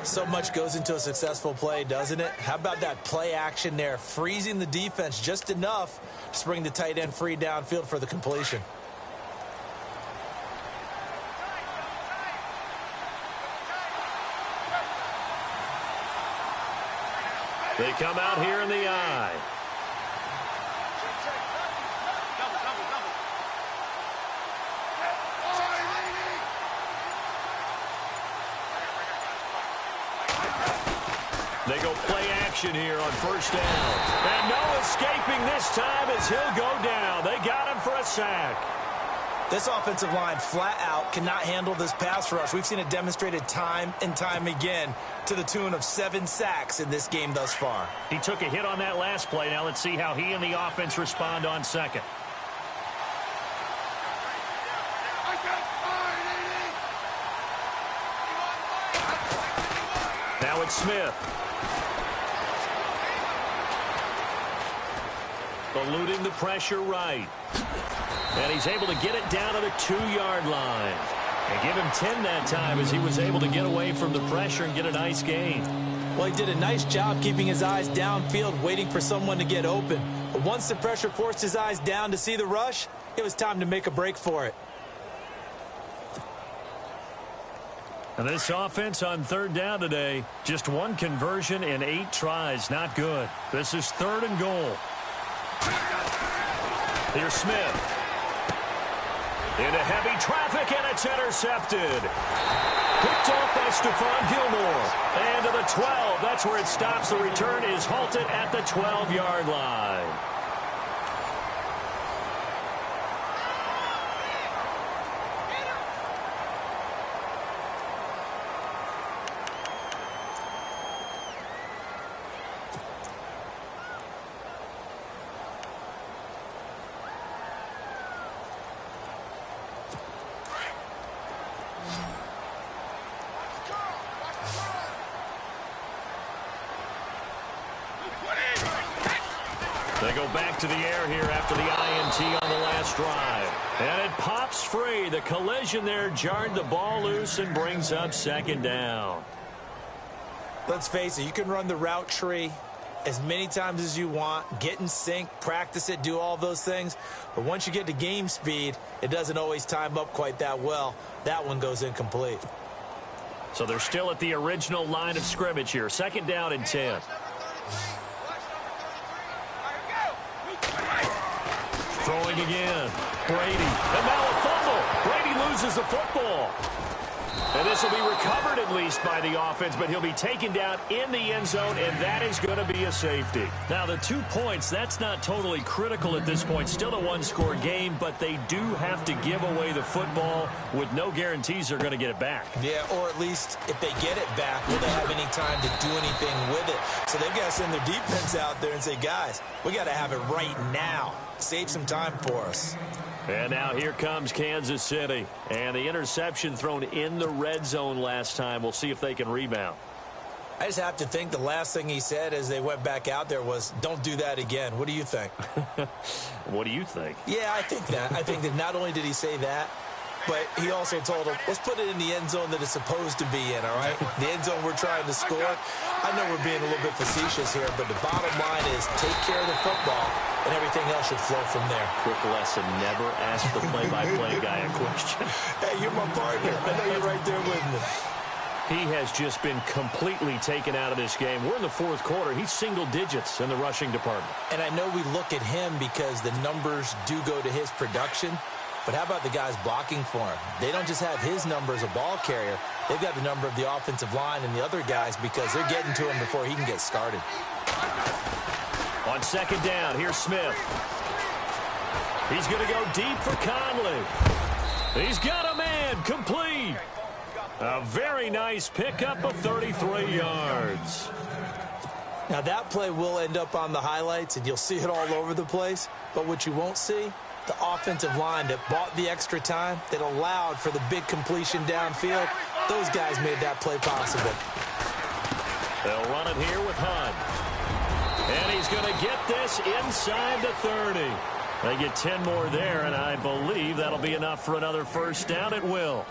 So much goes into a successful play, doesn't it? How about that play action there, freezing the defense just enough to bring the tight end free downfield for the completion. They come out here in the eye. They go play action here on 1st down. And no escaping this time as he'll go down. They got him for a sack. This offensive line flat out cannot handle this pass rush. We've seen it demonstrated time and time again to the tune of 7 sacks in this game thus far. He took a hit on that last play. Now let's see how he and the offense respond on 2nd. Now it's Smith. Eluding the pressure right. And he's able to get it down to the 2-yard line. And give him 10 that time as he was able to get away from the pressure and get a nice gain. Well, he did a nice job keeping his eyes downfield, waiting for someone to get open. But once the pressure forced his eyes down to see the rush, it was time to make a break for it. And this offense on third down today, just one conversion in 8 tries. Not good. This is 3rd and goal. Here's Smith. Into heavy traffic, and it's intercepted. Picked off by Stephon Gilmore. And to the 12. That's where it stops. The return is halted at the 12-yard line. They go back to the air here after the INT on the last drive. And it pops free. The collision there jarred the ball loose and brings up 2nd down. Let's face it, you can run the route tree as many times as you want, get in sync, practice it, do all those things. But once you get to game speed, it doesn't always time up quite that well. That one goes incomplete. So they're still at the original line of scrimmage here. 2nd down and 10. Throwing again. Brady. And now a fumble. Brady loses the football. And this will be recovered at least by the offense, but he'll be taken down in the end zone, and that is going to be a safety. Now, the 2 points, that's not totally critical at this point. Still a one-score game, but they do have to give away the football with no guarantees they're going to get it back. Yeah, or at least if they get it back, will they have any time to do anything with it? So they've got to send their defense out there and say, guys, we got to have it right now. Save some time for us. And now here comes Kansas City. And the interception thrown in the red zone last time. We'll see if they can rebound. I just have to think the last thing he said as they went back out there was, don't do that again. What do you think? What do you think? Yeah, I think that. I think that not only did he say that, but he also told them, let's put it in the end zone that it's supposed to be in, all right? The end zone we're trying to score. I know we're being a little bit facetious here, but the bottom line is take care of the football, and everything else should flow from there. Quick lesson, never ask the play-by-play guy a question. Hey, you're my partner. I know you're right there with me. He has just been completely taken out of this game. We're in the 4th quarter. He's single digits in the rushing department. And I know we look at him because the numbers do go to his production. But how about the guys blocking for him? They don't just have his number as a ball carrier. They've got the number of the offensive line and the other guys because they're getting to him before he can get started. On 2nd down, here's Smith. He's going to go deep for Conley. He's got a man, complete. A very nice pickup of 33 yards. Now that play will end up on the highlights, and you'll see it all over the place. But what you won't see, the offensive line that bought the extra time, that allowed for the big completion downfield, those guys made that play possible. They'll run it here with Hunt. And he's going to get this inside the 30. They get 10 more there, and I believe that'll be enough for another 1st down. It will.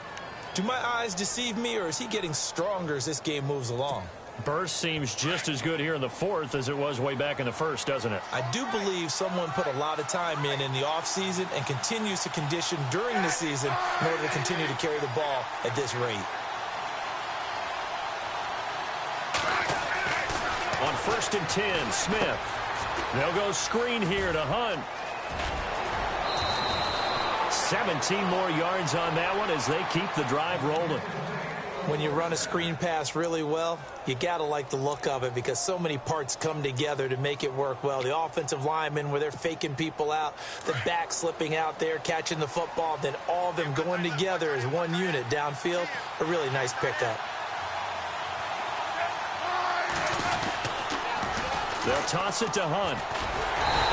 Do my eyes deceive me, or is he getting stronger as this game moves along? Burst seems just as good here in the 4th as it was way back in the 1st, doesn't it? I do believe someone put a lot of time in the offseason and continues to condition during the season in order to continue to carry the ball at this rate. On 1st and 10, Smith. They'll go screen here to Hunt. 17 more yards on that one as they keep the drive rolling. When you run a screen pass really well, you got to like the look of it because so many parts come together to make it work well. The offensive linemen where they're faking people out, the back slipping out there, catching the football, then all of them going together as one unit downfield. A really nice pickup. They'll toss it to Hunt.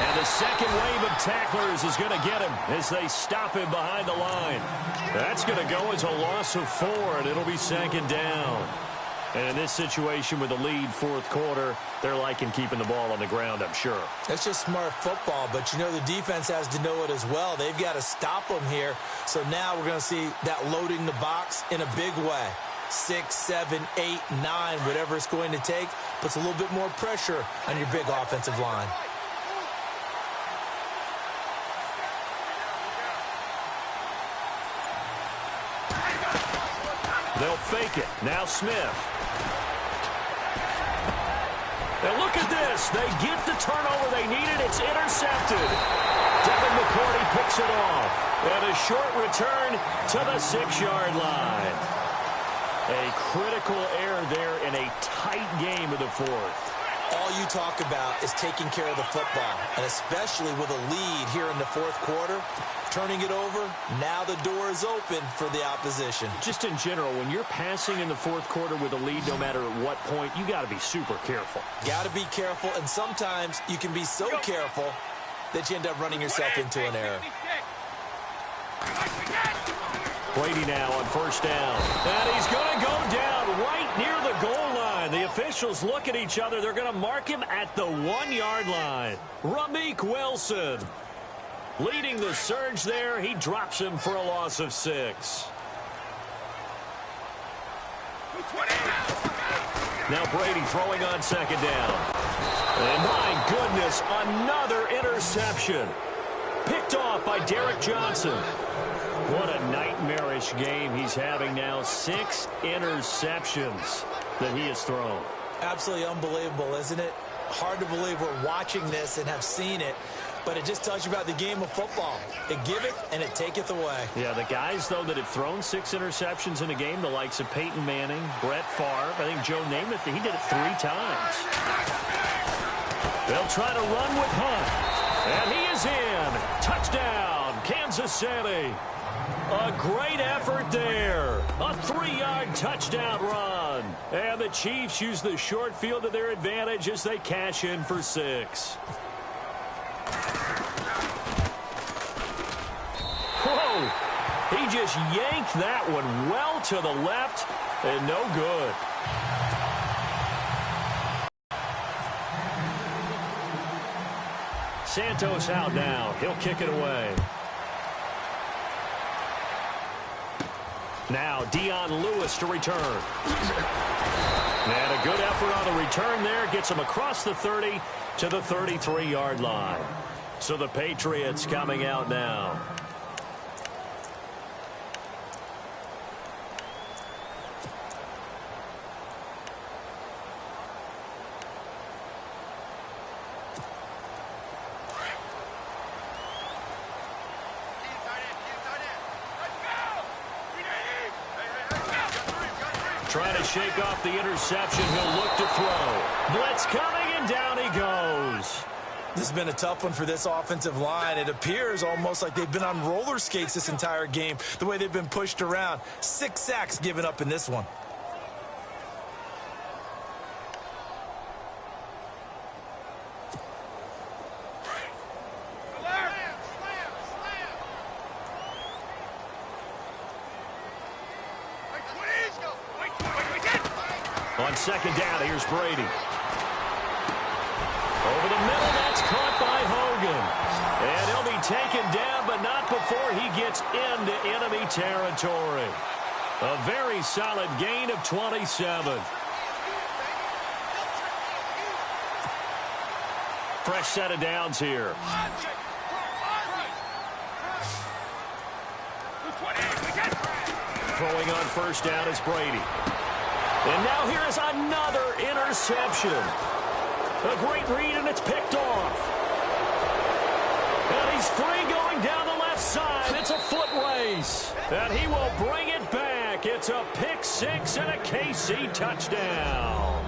And the second wave of tacklers is going to get him as they stop him behind the line. That's going to go as a loss of 4, and it'll be 2nd down. And in this situation with a lead fourth quarter, they're liking keeping the ball on the ground, I'm sure. That's just smart football, but you know the defense has to know it as well. They've got to stop them here. So now we're going to see that loading the box in a big way. 6, 7, 8, 9, whatever it's going to take, puts a little bit more pressure on your big offensive line. They'll fake it. Now Smith. Now look at this. They get the turnover they needed. It's intercepted. Devin McCourty picks it off. And a short return to the 6-yard line. A critical error there in a tight game of the fourth. All you talk about is taking care of the football, and especially with a lead here in the fourth quarter, turning it over, now the door is open for the opposition. Just in general, when you're passing in the fourth quarter with a lead, no matter at what point, you got to be super careful. Got to be careful, and sometimes you can be so careful that you end up running yourself into an error. Brady now on first down. And he's going to go down right near the goal line. The officials look at each other. They're going to mark him at the 1-yard line. Ramik Wilson leading the surge there. He drops him for a loss of 6. Now Brady throwing on second down. And my goodness, another interception. Picked off by Derek Johnson. What a nightmarish game he's having now. 6 interceptions that he has thrown. Absolutely unbelievable, isn't it? Hard to believe we're watching this and have seen it, but it just tells you about the game of football. It giveth and it taketh away. Yeah, the guys, though, that have thrown 6 interceptions in a game, the likes of Peyton Manning, Brett Favre, I think Joe Namath, he did it 3 times. They'll try to run with Hunt, and he is in. Touchdown, Kansas City. A great effort there. A 3-yard touchdown run. And the Chiefs use the short field to their advantage as they cash in for 6. Whoa. He just yanked that one well to the left and no good. Santos out now. He'll kick it away. Now Dion Lewis to return. And a good effort on the return there. Gets him across the 30 to the 33-yard line. So the Patriots coming out now. Trying to shake off the interception. He'll look to throw. Blitz coming, and down he goes. This has been a tough one for this offensive line. It appears almost like they've been on roller skates this entire game, the way they've been pushed around. 6 sacks given up in this one. On second down, here's Brady. Over the middle, that's caught by Hogan. And he'll be taken down, but not before he gets into enemy territory. A very solid gain of 27. Fresh set of downs here. Throwing on first down is Brady. And now here is another interception. A great read, and it's picked off. And he's free going down the left side. It's a foot race. And he will bring it back. It's a pick 6 and a KC touchdown.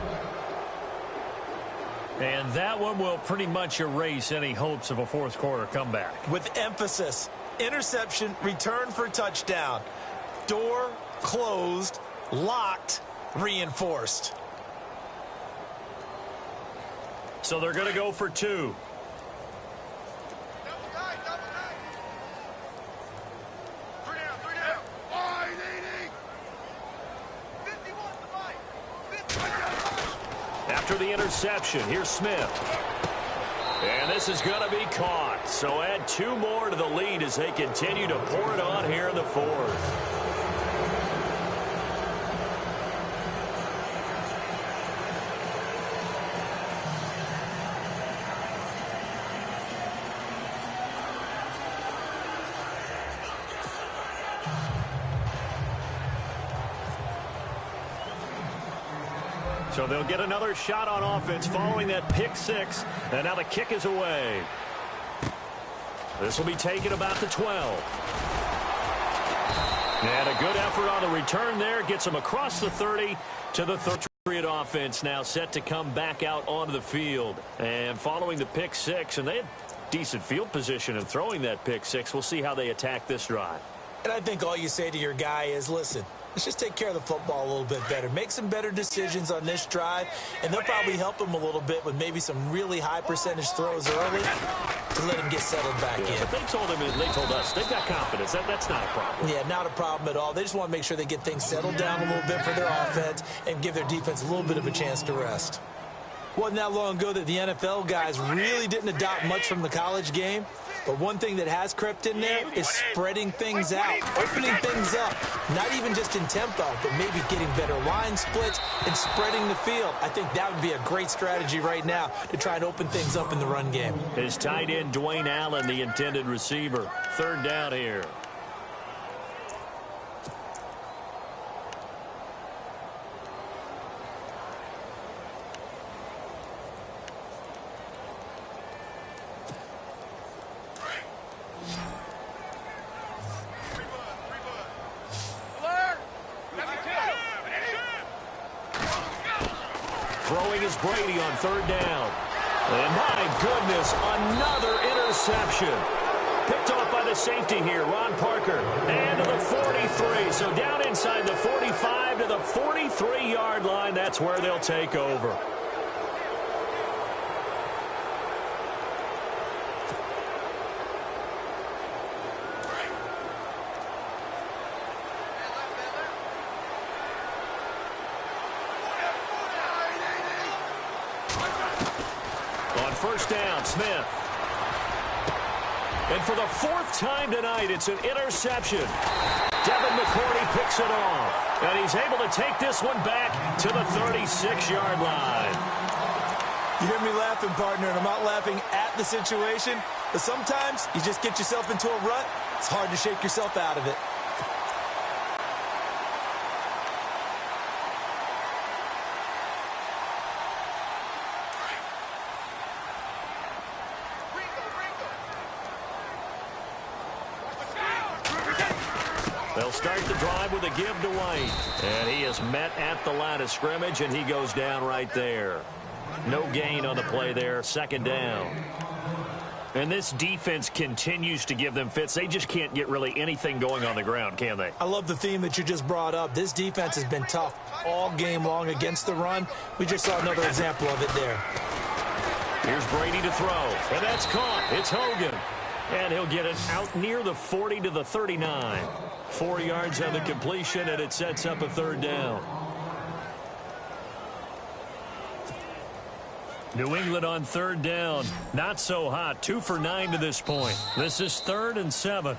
And that one will pretty much erase any hopes of a fourth quarter comeback. With emphasis, interception, return for touchdown. Door closed, locked, reinforced. So they're going to go for 2. after the interception. Here's Smith. And this is going to be caught. So add 2 more to the lead as they continue to pour it on here in the 4th. So they'll get another shot on offense following that pick 6. And now the kick is away. This will be taken about the 12. And a good effort on the return there. Gets them across the 30 to the 30. Patriot offense now set to come back out onto the field. And following the pick 6, and they had decent field position in throwing that pick 6. We'll see how they attack this drive. And I think all you say to your guy is, listen, let's just take care of the football a little bit better. Make some better decisions on this drive, and they'll probably help him a little bit with maybe some really high percentage throws early to let him get settled back in. But they told him, and they told us, they've got confidence. That's not a problem. Yeah, not a problem at all. They just want to make sure they get things settled down a little bit for their offense and give their defense a little bit of a chance to rest. Wasn't that long ago that the NFL guys really didn't adopt much from the college game. But one thing that has crept in there is spreading things out, opening things up, not even just in tempo, but maybe getting better line splits and spreading the field. I think that would be a great strategy right now to try and open things up in the run game. His tight end, Dwayne Allen, the intended receiver. 3rd down here. Throwing is Brady on 3rd down. And my goodness, another interception. Picked off by the safety here, Ron Parker. And to the 43. So down inside the 45 to the 43-yard line. That's where they'll take over. First down, Smith. And for the 4th time tonight, it's an interception. Devin McCourty picks it off. And he's able to take this one back to the 36-yard line. You hear me laughing, partner, and I'm not laughing at the situation. But sometimes you just get yourself into a rut. It's hard to shake yourself out of it. They'll start the drive with a give to White. And he is met at the line of scrimmage, and he goes down right there. No gain on the play there. 2nd down. And this defense continues to give them fits. They just can't get really anything going on the ground, can they? I love the theme that you just brought up. This defense has been tough all game long against the run. We just saw another example of it there. Here's Brady to throw. And that's caught. It's Hogan. And he'll get it out near the 40 to the 39. 4 yards on the completion, and it sets up a 3rd down. New England on 3rd down. Not so hot. 2 for 9 to this point. This is 3rd and 7.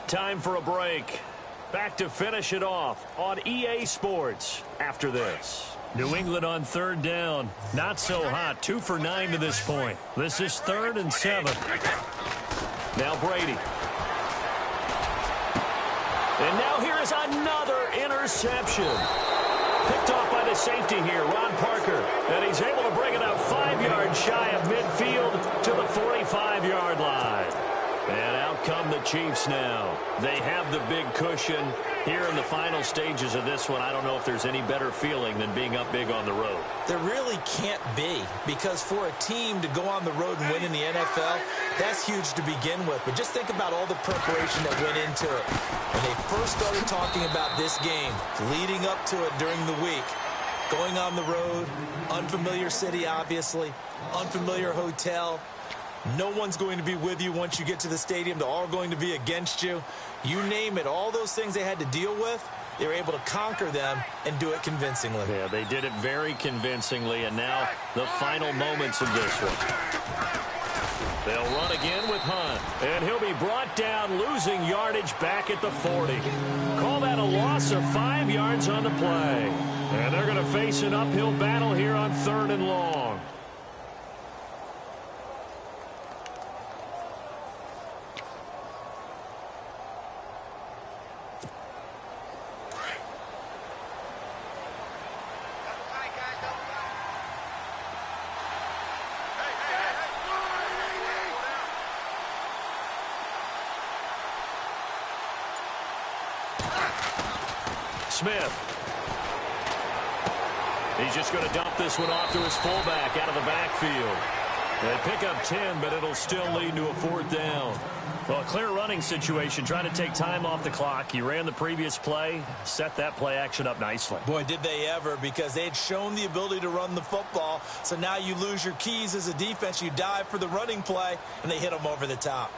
Time for a break. Back to finish it off on EA Sports after this. New England on 3rd down. Not so hot. 2 for 9 to this point. This is 3rd and 7. Now Brady. And now here is another interception. Picked off by the safety here, Ron Parker. And he's able to bring it up 5 yards shy of midfield to the 45-yard line. And out come the Chiefs now. They have the big cushion here in the final stages of this one. I don't know if there's any better feeling than being up big on the road. There really can't be, because for a team to go on the road and win in the NFL, that's huge to begin with. But just think about all the preparation that went into it. When they first started talking about this game, leading up to it during the week, going on the road, unfamiliar city, obviously, unfamiliar hotel. No one's going to be with you once you get to the stadium. They're all going to be against you. You name it, all those things they had to deal with. they were able to conquer them and do it convincingly. Yeah, they did it very convincingly, and now the final moments of this one. They'll run again with Hunt, and he'll be brought down, losing yardage back at the 40. Call that a loss of 5 yards on the play. And they're going to face an uphill battle here on 3rd and long. Smith. He's just going to dump this one off to his fullback out of the backfield. They pick up 10, but it'll still lead to a 4th down. Well, a clear running situation, trying to take time off the clock. He ran the previous play, set that play action up nicely. Boy, did they ever, because they had shown the ability to run the football. So now you lose your keys as a defense. You dive for the running play, and they hit them over the top.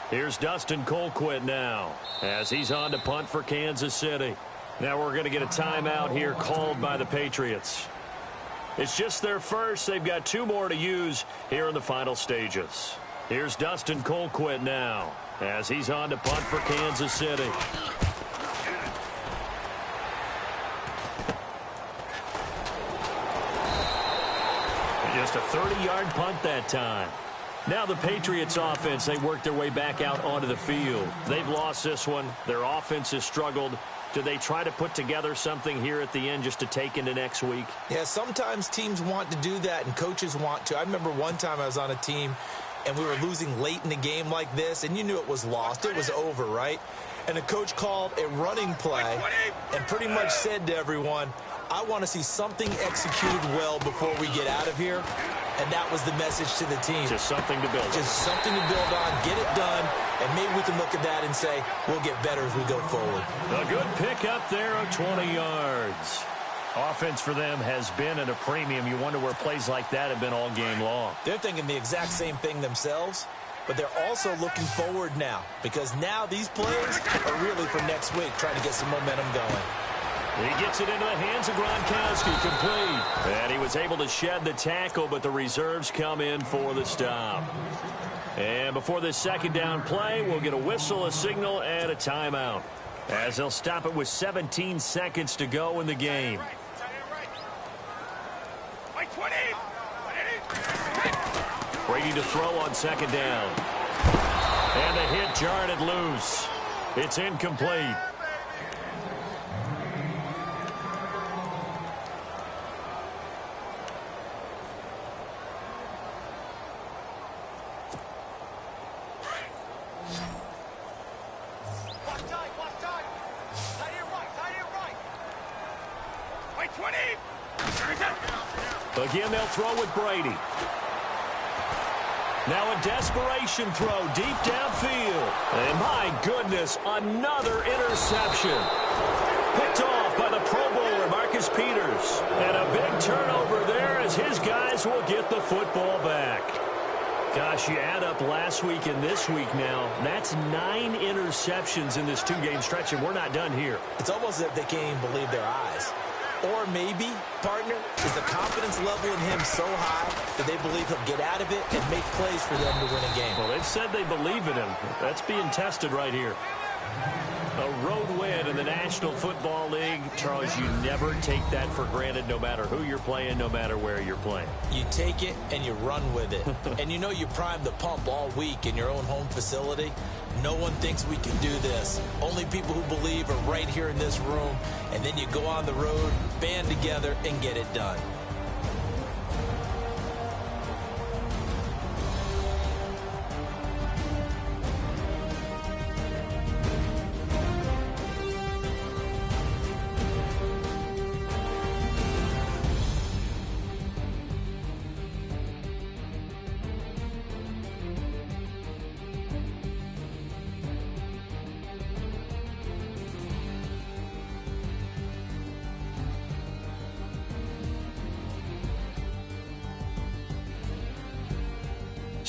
Here's Dustin Colquitt now, as he's on to punt for Kansas City. Now we're going to get a timeout here called by the Patriots. It's just their first. They've got 2 more to use here in the final stages. Here's Dustin Colquitt now, as he's on to punt for Kansas City. Just a 30-yard punt that time. Now the Patriots offense, they work their way back out onto the field. They've lost this one. Their offense has struggled. Do they try to put together something here at the end just to take into next week? Yeah, sometimes teams want to do that and coaches want to. I remember one time I was on a team and we were losing late in the game like this, and you knew it was lost. It was over, right? And the coach called a running play and pretty much said to everyone, I want to see something executed well before we get out of here. And that was the message to the team. Just something to build on. Just something to build on, get it done, and maybe we can look at that and say, we'll get better as we go forward. A good pick up there of 20 yards. Offense for them has been at a premium. You wonder where plays like that have been all game long. They're thinking the exact same thing themselves, but they're also looking forward now, because now these plays are really for next week, trying to get some momentum going. He gets it into the hands of Gronkowski, complete. And he was able to shed the tackle, but the reserves come in for the stop. And before this 2nd down play, we'll get a whistle, a signal, and a timeout, as they'll stop it with 17 seconds to go in the game. Brady to throw on 2nd down. And the hit jarred it loose. It's incomplete. Again, they'll throw with Brady. Now a desperation throw deep downfield. And my goodness, another interception. Picked off by the Pro Bowler, Marcus Peters. And a big turnover there as his guys will get the football back. Gosh, you add up last week and this week now, that's 9 interceptions in this 2-game stretch, and we're not done here. It's almost as if they can't even believe their eyes. Or maybe, partner, is the confidence level in him so high that they believe he'll get out of it and make plays for them to win a game. Well, they've said they believe in him. That's being tested right here. A road win in the National Football League. Charles, you never take that for granted, no matter who you're playing, no matter where you're playing. You take it and you run with it. And you know you primed the pump all week in your own home facility. No one thinks we can do this. Only people who believe are right here in this room. And then you go on the road, band together, and get it done.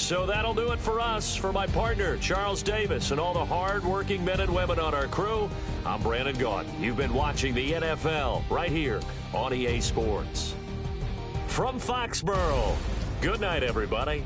So that'll do it for us. For my partner, Charles Davis, and all the hard-working men and women on our crew, I'm Brandon Gaudin. You've been watching the NFL right here on EA Sports. From Foxborough, good night, everybody.